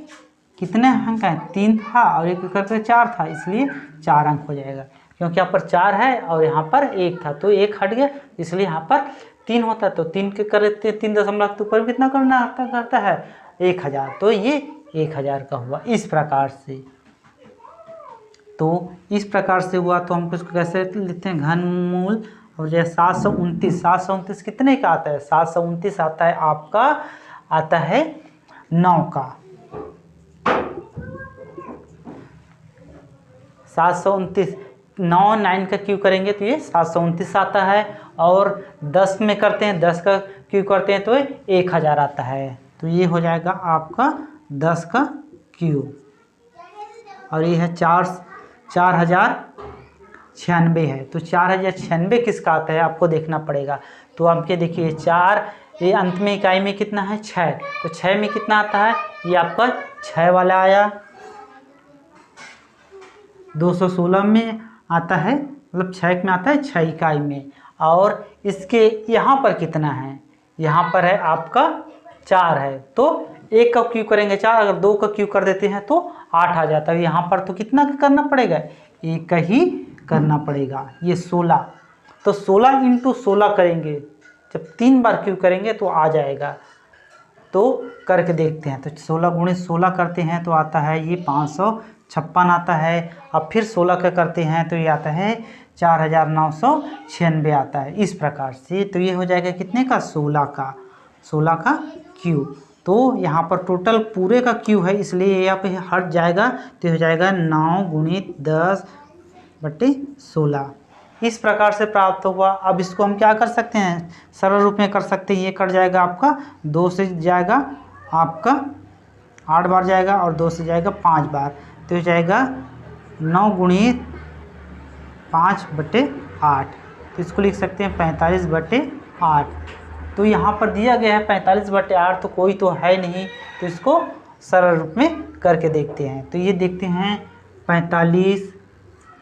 कितने अंक हैं, 3 था और 1 करके 4 था, इसलिए 4 अंक हो जाएगा। क्योंकि यहाँ पर 4 है और यहाँ पर 1 था, तो 1 हट गया, इसलिए यहाँ पर 3 होता है। तो 3 के करते 3 दशमलव के ऊपर कितना करता है 1000। तो ये 1000 का हुआ, इस प्रकार से। तो इस प्रकार से हुआ। तो हम इसको कैसे लिखते हैं, घनमूल और जो 729 कितने का आता है, 729 आता है आपका, आता है 9 का। 729 9 का क्यू करेंगे तो ये 729 आता है। और 10 में करते हैं, 10 का क्यू करते हैं तो 1000 आता है। तो ये हो जाएगा आपका 10 का क्यू। और ये है 4096 है। तो 4096 किसका आता है आपको देखना पड़ेगा। तो आप ये देखिए 4, ये अंत में इकाई में कितना है 6, तो 6 में कितना आता है, ये आपका 6 वाला आया। 216 में आता है, मतलब 6 में आता है 6 इकाई में। और इसके यहाँ पर कितना है, यहाँ पर है आपका 4 है, तो 1 का क्यू करेंगे 4, अगर 2 का क्यू कर देते हैं तो 8 आ जाता है। यहाँ पर तो कितना करना पड़ेगा, 1 का ही करना पड़ेगा। ये 16, तो 16 × 16 करेंगे, जब 3 बार क्यू करेंगे तो आ जाएगा। तो करके देखते हैं। तो 16 × 16 करते हैं तो आता है ये 56 आता है। अब फिर 16 का करते हैं तो ये आता है 4996 आता है। इस प्रकार से तो ये हो जाएगा कितने का, 16 का क्यू। तो यहाँ पर टोटल पूरे का क्यू है, इसलिए यहाँ पे हट जाएगा तो हो जाएगा 9 गुणित 10/16। इस प्रकार से प्राप्त हुआ। अब इसको हम क्या कर सकते हैं, सरल रूप में कर सकते हैं। ये कट जाएगा आपका 2 से जाएगा आपका 8 बार जाएगा और 2 से जाएगा 5 बार, तो हो जाएगा 9 गुणित 5/8। तो इसको लिख सकते हैं 45/8। तो यहाँ पर दिया गया है 45/8, तो कोई तो है नहीं, तो इसको सरल रूप में करके देखते हैं। तो ये देखते हैं 45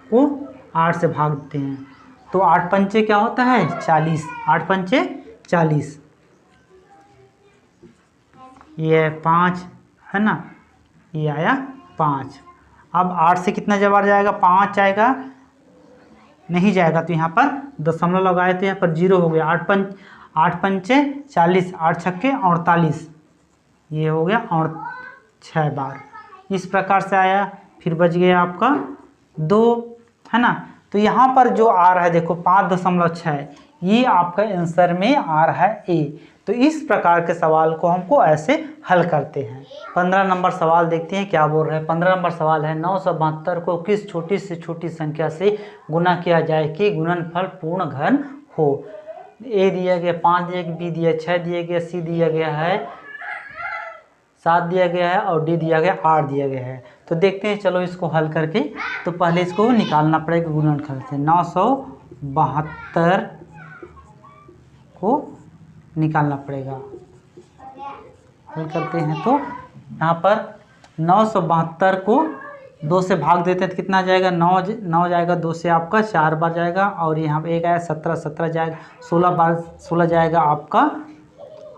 को 8 से भाग देते हैं, तो 8 पंचे क्या होता है 40, 8 पंचे 40, ये 5 है ना, ये आया 5। अब 8 से कितना जवाब जाएगा, 5 आएगा, नहीं जाएगा, तो यहाँ पर दशमलव लगाए तो यहाँ पर 0 हो गया। 8 पंचे 40, 8 छक्के 48, ये हो गया और 6 बार। इस प्रकार से आया। फिर बच गया आपका 2 है ना। तो यहाँ पर जो आ रहा है देखो 5.6, ये आपका आंसर में आ रहा है ए। तो इस प्रकार के सवाल को हमको ऐसे हल करते हैं। 15 नंबर सवाल देखते हैं क्या बोल रहे हैं। 15 नंबर सवाल है 972 को किस छोटी से छोटी संख्या से गुना किया जाए कि गुणनफल पूर्ण घन हो। ए दिया गया, 5 दिया गया, बी दिया 6 दिया गया, सी दिया गया है 7 दिया गया है और डी दिया गया 8 दिया गया है। तो देखते हैं, चलो इसको हल करके। तो पहले इसको निकालना पड़ेगा गुणनफल से। 972 को निकालना पड़ेगा। हल करते हैं तो यहाँ पर 972 को 2 से भाग देते हैं तो कितना जाएगा, 9 जाएगा, 2 से आपका 4 बार जाएगा और यहाँ पे एक आया 17 जाएगा, 16 जाएगा आपका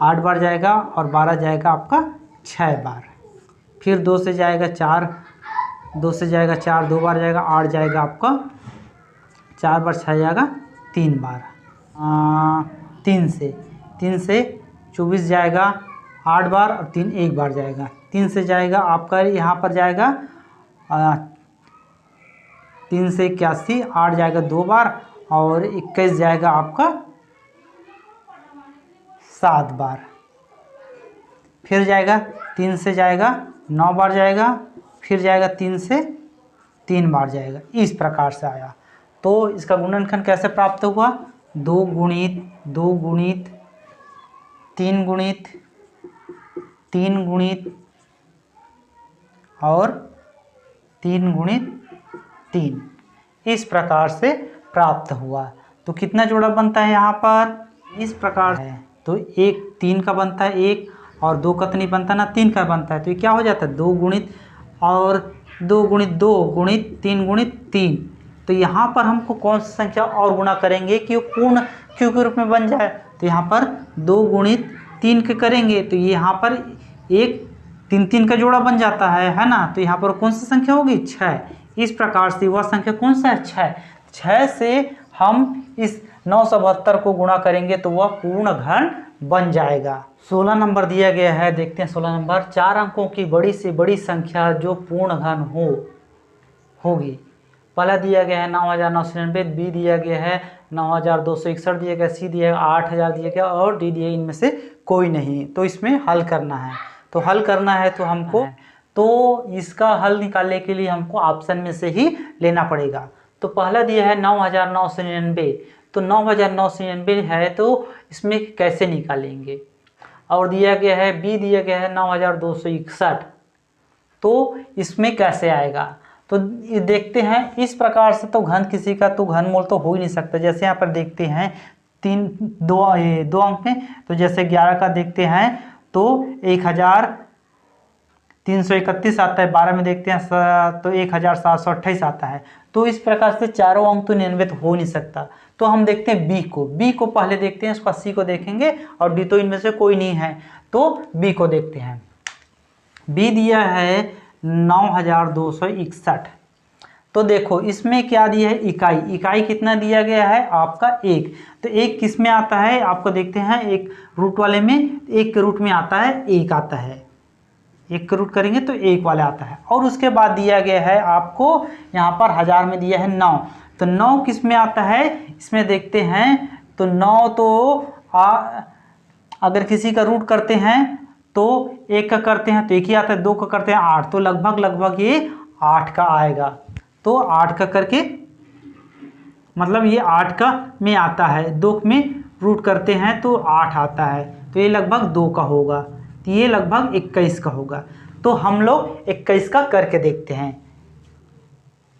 8 बार जाएगा और 12 जाएगा आपका 6 बार। फिर 2 से जाएगा 4, 2 से जाएगा 4 2 बार जाएगा, 8 जाएगा आपका 4 बार, 6 जाएगा 3 बार। 3 से 24 जाएगा 8 बार और 3 1 बार जाएगा। 3 से जाएगा आपका यहाँ पर जाएगा 3 से 81, 8 जाएगा 2 बार और 21 जाएगा आपका 7 बार। फिर जाएगा 3 से जाएगा 9 बार जाएगा, फिर जाएगा 3 से 3 बार जाएगा। इस प्रकार से आया। तो इसका गुणनखंड कैसे प्राप्त हुआ, 2 गुणित 2 गुणित 3 गुणित 3 गुणित और 3 गुणित 3, इस प्रकार से प्राप्त हुआ। तो कितना जोड़ा बनता है यहाँ पर, इस प्रकार है। तो 1 3 का बनता है 1 और 2 का तो नहीं बनता ना, 3 का बनता है। तो ये क्या हो जाता है 2 गुणित और 2 गुणित 2 गुणित 3 गुणित 3। तो यहाँ पर हमको कौन सी संख्या और गुणा करेंगे कि वो पूर्ण क्यू के रूप में बन जाए। तो यहाँ पर 2 गुणित 3 के करेंगे तो ये यहाँ पर 1 3 3 का जोड़ा बन जाता है ना। तो यहाँ पर कौन सी संख्या होगी 6। इस प्रकार से वह संख्या कौन सा है 6 से हम इस 972 को गुणा करेंगे तो वह पूर्ण घन बन जाएगा। 16 नंबर दिया गया है, देखते हैं 16 नंबर। 4 अंकों की बड़ी से बड़ी संख्या जो पूर्ण घन होगी। पहला दिया गया है 9999, बी दिया गया है 9261 दिया गया, सी दिया गया 8000 दिया गया और डी दिया, इनमें से कोई नहीं। तो इसमें हल करना है। तो हल करना है तो हमको तो इसका हल निकालने के लिए हमको ऑप्शन में से ही लेना पड़ेगा। तो पहला दिया है 9999, तो 9999 है तो इसमें कैसे निकालेंगे। और दिया गया है बी दिया गया है 9261, तो इसमें कैसे आएगा। तो ये देखते हैं इस प्रकार से। तो घन किसी का तो घनमूल तो हो ही नहीं सकता। जैसे यहाँ पर देखते हैं 2 अंक में, तो जैसे 11 का देखते हैं तो 1331 आता है। 12 में देखते हैं तो 1728 आता है। तो इस प्रकार से चारों अंक तो 99 तो हो नहीं सकता। तो हम देखते हैं बी को पहले देखते हैं, उसका सी को देखेंगे और डी तो इनमें से कोई नहीं है। तो बी को देखते हैं। बी दिया है 9261। तो देखो इसमें क्या दिया है इकाई कितना दिया गया है आपका 1। तो 1 किस में आता है आपको देखते हैं, एक रूट वाले में, 1 के रूट में आता है 1 आता है। 1 का रूट करेंगे तो 1 वाला आता है। और उसके बाद दिया गया है आपको यहाँ पर 1000 में दिया है 9, तो 9 किस में आता है इसमें देखते हैं। तो 9 तो अगर किसी का रूट करते हैं तो 1 का करते हैं तो 1 ही आता है, 2 का करते हैं 8, तो लगभग ये 8 का आएगा। तो 8 का करके मतलब ये 8 का में आता है, 2 में रूट करते हैं तो 8 आता है, तो ये लगभग 2 का होगा, तो ये लगभग 21 का होगा। तो हम लोग 21 का करके देखते हैं,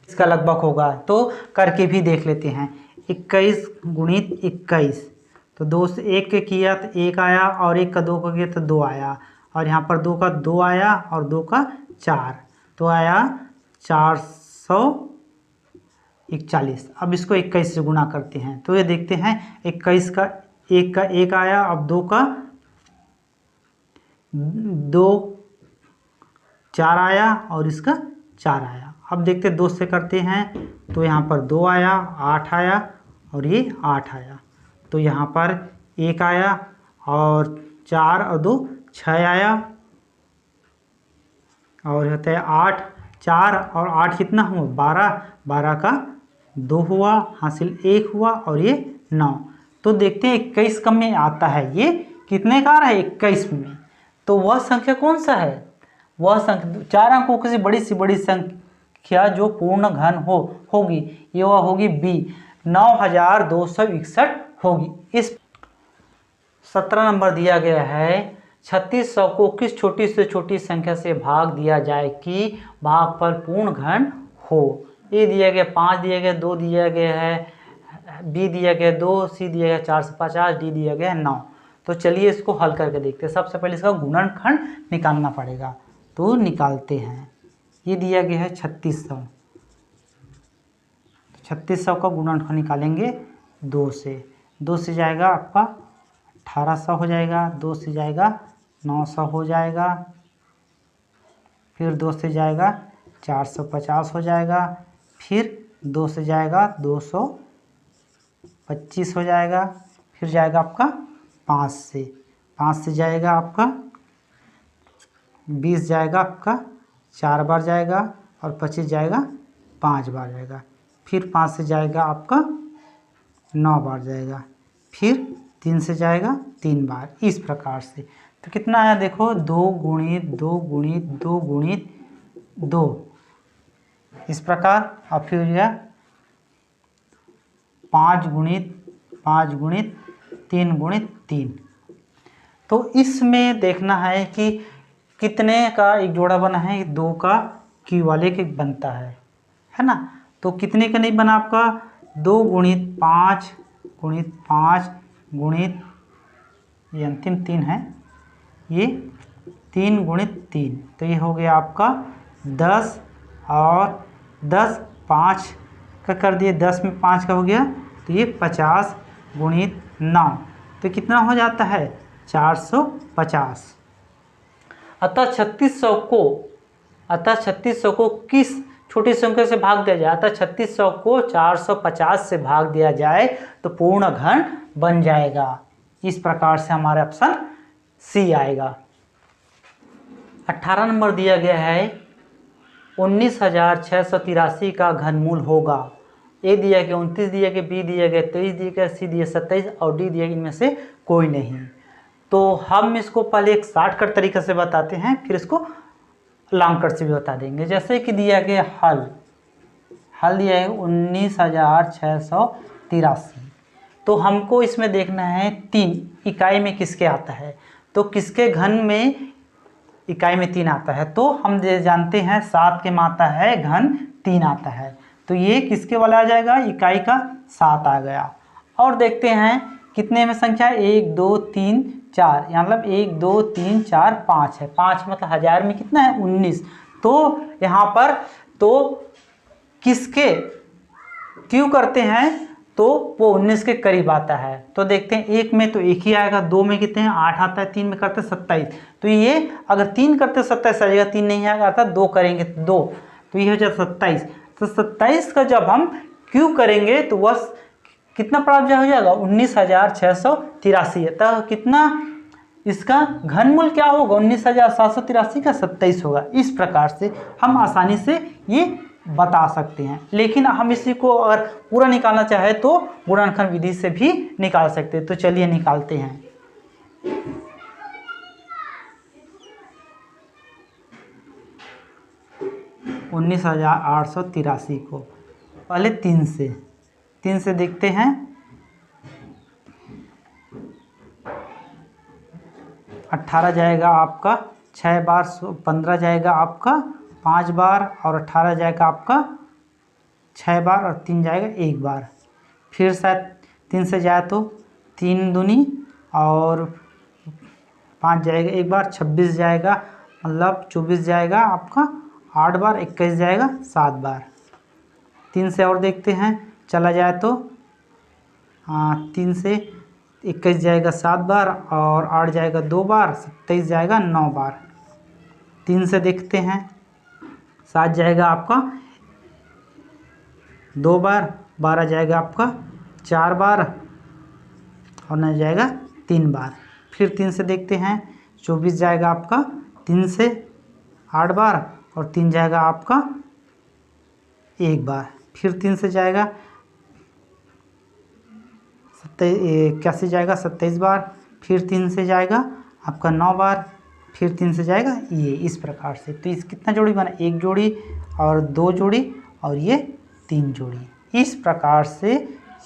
इसका लगभग होगा तो करके भी देख लेते हैं। 21 गुणित 21, तो 2 से 1 के किया तो 1 आया, और 1 का 2 का किया तो 2 आया, और यहाँ पर 2 का 2 आया और 2 का 4, तो आया 441। अब इसको 21 से गुणा करते हैं तो ये देखते हैं 21 का 1 आया, अब 2 का 2 4 आया और इसका 4 आया। अब देखते 2 से करते हैं तो यहाँ पर 2 आया, 8 आया और ये 8 आया, तो यहाँ पर 1 आया और 4 और 2 6 आया, और होता है 8, 4 और 8 कितना हुआ 12, 12 का 2 हुआ, हासिल 1 हुआ और ये 9। तो देखते हैं 21 का में आता है, ये कितने का आ रहा है 21 में, तो वह संख्या कौन सा है, वह संख्या 4 अंकों की बड़ी बड़ी संख्या जो पूर्ण घन होगी, ये वह होगी बी, 9261 होगी। इस 17 नंबर दिया गया है 3600 को किस छोटी से छोटी संख्या से भाग दिया जाए कि भागफल पूर्ण घन हो। ए दिया गया 5 दिया गया, 2 दिया गया है, बी दिया गया 2, सी दिया गया 450, डी दिया गया 9। तो चलिए इसको हल करके देखते हैं। सबसे पहले इसका गुणनखंड निकालना पड़ेगा, तो निकालते हैं। ये दिया गया है 3600, 3600 का गुणनखंड निकालेंगे 2 से, 2 से जाएगा आपका 1800 हो जाएगा, 2 से जाएगा 900 हो जाएगा, फिर 2 से जाएगा 450 हो जाएगा, फिर 2 से जाएगा 225 हो जाएगा, फिर जाएगा आपका 5 से जाएगा आपका 20 जाएगा, आपका 4 बार जाएगा, और 25 जाएगा 5 बार जाएगा, फिर 5 से जाएगा आपका 9 बार जाएगा, फिर 3 से जाएगा 3 बार, इस प्रकार से। तो कितना आया देखो 2 गुणित 2 गुणित 2 गुणित 2, इस प्रकार, और फिर यह 5 गुणित 5 गुणित 3 गुणित 3। तो इसमें देखना है कि कितने का एक जोड़ा बना है, 2 का क्यू वाले के बनता है ना। तो कितने का नहीं बना आपका 2 गुणित 5 गुणित 5 गुणित, ये अंतिम 3 है, ये 3 गुणित 3, तो ये हो गया आपका 10, और 10 5 का कर दिए, 10 में 5 का हो गया, तो ये 50 गुणित 9, तो कितना हो जाता है 450। अतः 3600 को किस छोटी संख्या से भाग दिया जाए, अतः 3600 को 450 से भाग दिया जाए तो पूर्ण घन बन जाएगा। इस प्रकार से हमारा ऑप्शन सी आएगा। 18 नंबर दिया गया है 19,683 का घनमूल होगा। ए दिया गया 29 दिया गया, बी दिया गया 23 दिया गया, सी दिया 27 और डी दिया गया इनमें से कोई नहीं। तो हम इसको पहले एक शॉर्टकट तरीके से बताते हैं, फिर इसको लॉन्ग कट से भी बता देंगे। जैसे कि दिया गया हल दिया है 19,683, तो हमको इसमें देखना है 3 इकाई में किसके आता है, तो किसके घन में इकाई में 3 आता है, तो हम जानते हैं 7 के में आता है घन 3 आता है, तो ये किसके वाला आ जाएगा, इकाई का 7 आ गया। और देखते हैं कितने में संख्या 1 2 3 4, यहाँ मतलब 1 2 3 4 5 है, 5 मतलब 1000 में कितना है 19, तो यहाँ पर तो किसके क्यों करते हैं तो वो 19 के करीब आता है। तो देखते हैं 1 में तो 1 ही आएगा, 2 में कितने हैं 8 आता है, 3 में करते 27, तो ये अगर 3 करते 27 आ जाएगा, 3 नहीं आएगा अर्थात 2 करेंगे 2, तो ये हो जाए 27। तो 27 का जब हम क्यों करेंगे तो वह कितना प्राप्त हो जाएगा 19,683 है। तो कितना इसका घनमूल क्या होगा, 19,783 का 27 होगा। इस प्रकार से हम आसानी से ये बता सकते हैं। लेकिन हम इसी को अगर पूरा निकालना चाहे तो गुणनखंड विधि से भी निकाल सकते हैं। तो चलिए निकालते हैं। उन्नीस 19,883 को पहले 3 से देखते हैं। 18 जाएगा आपका 6 बार, 15 जाएगा आपका 5 बार, और 18 जाएगा आपका 6 बार, और 3 जाएगा 1 बार। फिर शायद 3 से जाए तो 3 दूनी और 5 जाएगा 1 बार, 26 जाएगा, मतलब 24 जाएगा आपका 8 बार, 21 जाएगा 7 बार। 3 से और देखते हैं, चला जाए तो 3 से 21 जाएगा 7 बार, और 8 जाएगा 2 बार, 27 जाएगा 9 बार। 3 से देखते हैं, 7 जाएगा आपका 2 बार, 12 जाएगा आपका 4 बार, और 9 जाएगा 3 बार। फिर 3 से देखते हैं, 24 जाएगा आपका 3 से 8 बार, और 3 जाएगा आपका 1 बार। फिर 3 से जाएगा 81 जाएगा 27 बार। फिर 3 से जाएगा आपका 9 बार। फिर 3 से जाएगा ये, इस प्रकार से। तो इस कितना जोड़ी बना, 1 जोड़ी और 2 जोड़ी और ये 3 जोड़ी। इस प्रकार से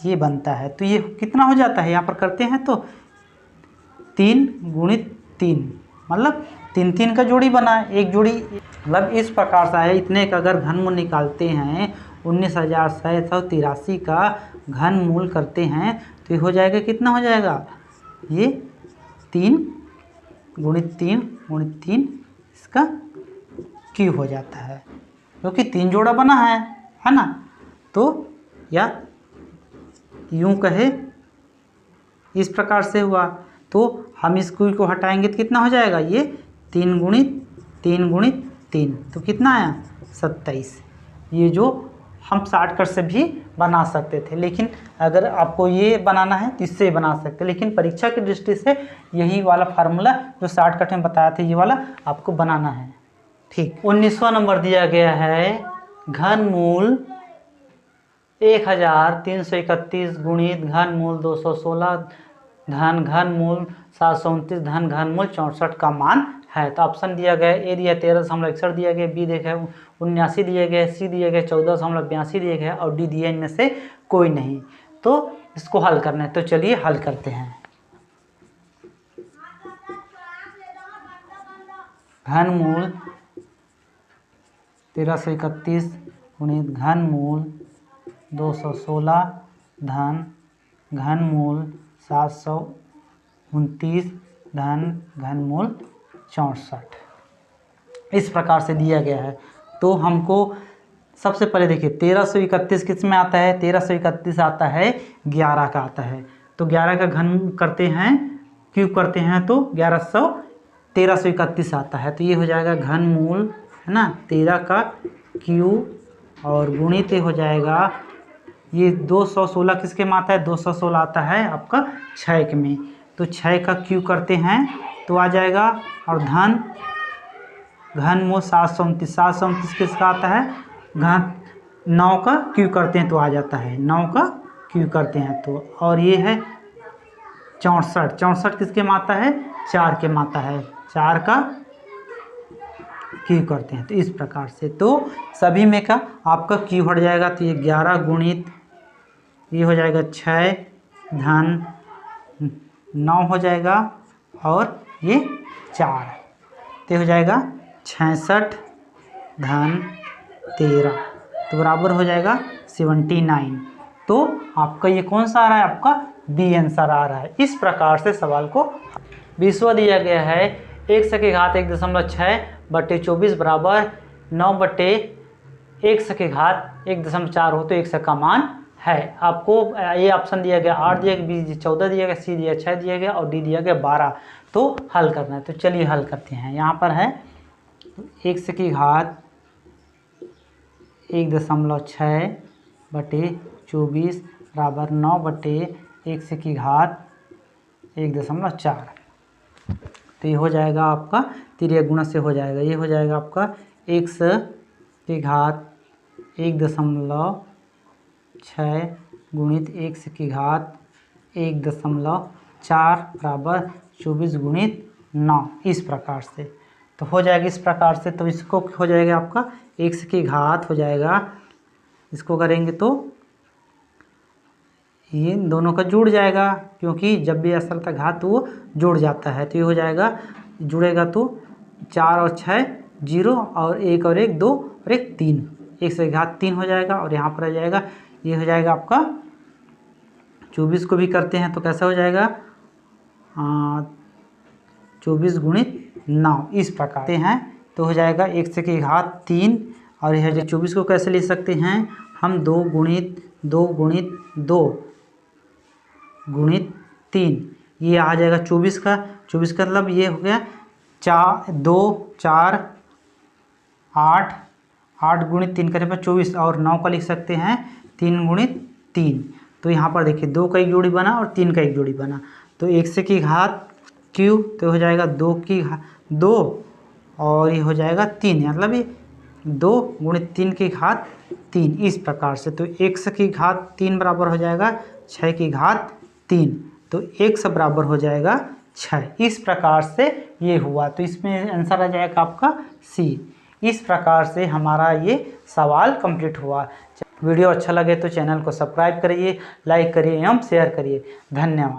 ये बनता है। तो ये कितना हो जाता है, यहाँ पर करते हैं तो 3 × 3 मतलब 3 का जोड़ी बना, 1 जोड़ी, मतलब इस प्रकार से है। इतने का अगर घनमूल निकालते हैं, 19,683 का घनमूल करते हैं तो ये हो जाएगा, कितना हो जाएगा, ये 3 × 3 इसका क्यूब हो जाता है, क्योंकि 3 जोड़ा बना है ना। तो या यूं कहे इस प्रकार से हुआ। तो हम इस क्यूब को हटाएंगे तो कितना हो जाएगा, ये 3 × 3 तो कितना आया, 27। ये जो हम शॉर्टकट से भी बना सकते थे, लेकिन अगर आपको ये बनाना है तो इससे बना सकते हैं। लेकिन परीक्षा की दृष्टि से यही वाला फार्मूला जो शॉर्टकट में बताया था, ये वाला आपको बनाना है। ठीक, 19वां नंबर दिया गया है, घनमूल 1331 गुणित घनमूल 216 धन घनमूल 729 धन घनमूल 64 का मान है। तो ऑप्शन दिया गया, ए दिया 13.61 दिया गया, बी देखा 79 दिया गया, सी दिया गया 14.82 दिया गया, और डी दिया इनमें से कोई नहीं। तो इसको हल करना है। तो चलिए हल करते हैं। घनमूल 1331 गुणित घनमूल 216 धन घनमूल 729 धन घनमूल 64 इस प्रकार से दिया गया है। तो हमको सबसे पहले देखिए 1331 किस में आता है, 1331 आता है 11 का आता है। तो 11 का घन करते हैं, क्यूब करते हैं तो 1331 आता है। तो ये हो जाएगा घनमूल, है ना, 13 का क्यूब, और गुणित हो जाएगा ये 216 किसके में आता है, 216 आता है आपका 6 में। तो 6 का क्यूब करते हैं तो आ जाएगा, और धन घनमूल 729 किसका आता है, घन 9 का क्यूब करते हैं तो आ जाता है, 9 का क्यूब करते हैं तो, और ये है 64 किसके में आता है, 4 के में आता है, 4 का क्यूब करते हैं। तो इस प्रकार से तो सभी में का आपका क्यूब हट जाएगा। तो ये 11 गुणित ये हो जाएगा 6 धन 9 हो जाएगा, और ये 4 तो हो जाएगा 66 धन 13 तो बराबर हो जाएगा 79। तो आपका ये कौन सा आ रहा है, आपका बी आंसर आ रहा है। इस प्रकार से सवाल को 20वां दिया गया है, 1/1.6 बटे 24 बराबर 9/1/1 हो तो 1 का मान है। आपको ये ऑप्शन दिया गया 8 दिया गया, बी 14 दिया गया, सी दिया 6 दिया गया, और डी दिया गया 12। तो हल करना है। तो चलिए हल करते हैं। यहाँ पर है 1/1.6 बटे 24 बराबर 9/1/1 तो ये हो जाएगा आपका तिर्यक गुणा से हो जाएगा, ये हो जाएगा आपका x की घात 1.6 गुणित x की घात 1.4 बराबर 24 गुणित 9, इस प्रकार से। तो हो जाएगा इस प्रकार से। तो इसको हो जाएगा आपका x की घात हो जाएगा, इसको करेंगे तो ये दोनों का जुड़ जाएगा, क्योंकि जब भी असल का घात वो जुड़ जाता है। तो ये हो जाएगा, जुड़ेगा तो 4 और 6 0 और 1 और 1 2 और 1 3, 1 से घात 3 हो जाएगा। और यहाँ पर आ जाएगा, ये हो जाएगा आपका 24 को भी करते हैं तो कैसा हो जाएगा 24 गुणित 9, इस प्रकार से हैं। तो हो जाएगा x की घात 3 और यह 24 को कैसे लिख सकते हैं हम 2 गुणित 2 गुणित 2 गुणित 3, ये आ जाएगा 24 का। 24 का मतलब ये हो गया 2 4 8 8 गुणित 3 करें पर 24 और 9 का लिख सकते हैं 3 गुणित 3। तो यहाँ पर देखिए 2 का एक जोड़ी बना और 3 का एक जोड़ी बना। तो x की घात q तो हो जाएगा 2 की घात 2 और ये हो जाएगा 3, मतलब ये 2 गुणित 3 की घात 3, इस प्रकार से। तो x की घात 3 बराबर हो जाएगा 6 की घात 3, तो x बराबर हो जाएगा 6, इस प्रकार से ये हुआ। तो इसमें आंसर आ जाएगा आपका C। इस प्रकार से हमारा ये सवाल कंप्लीट हुआ। वीडियो अच्छा लगे तो चैनल को सब्सक्राइब करिए, लाइक करिए एवं शेयर करिए। धन्यवाद।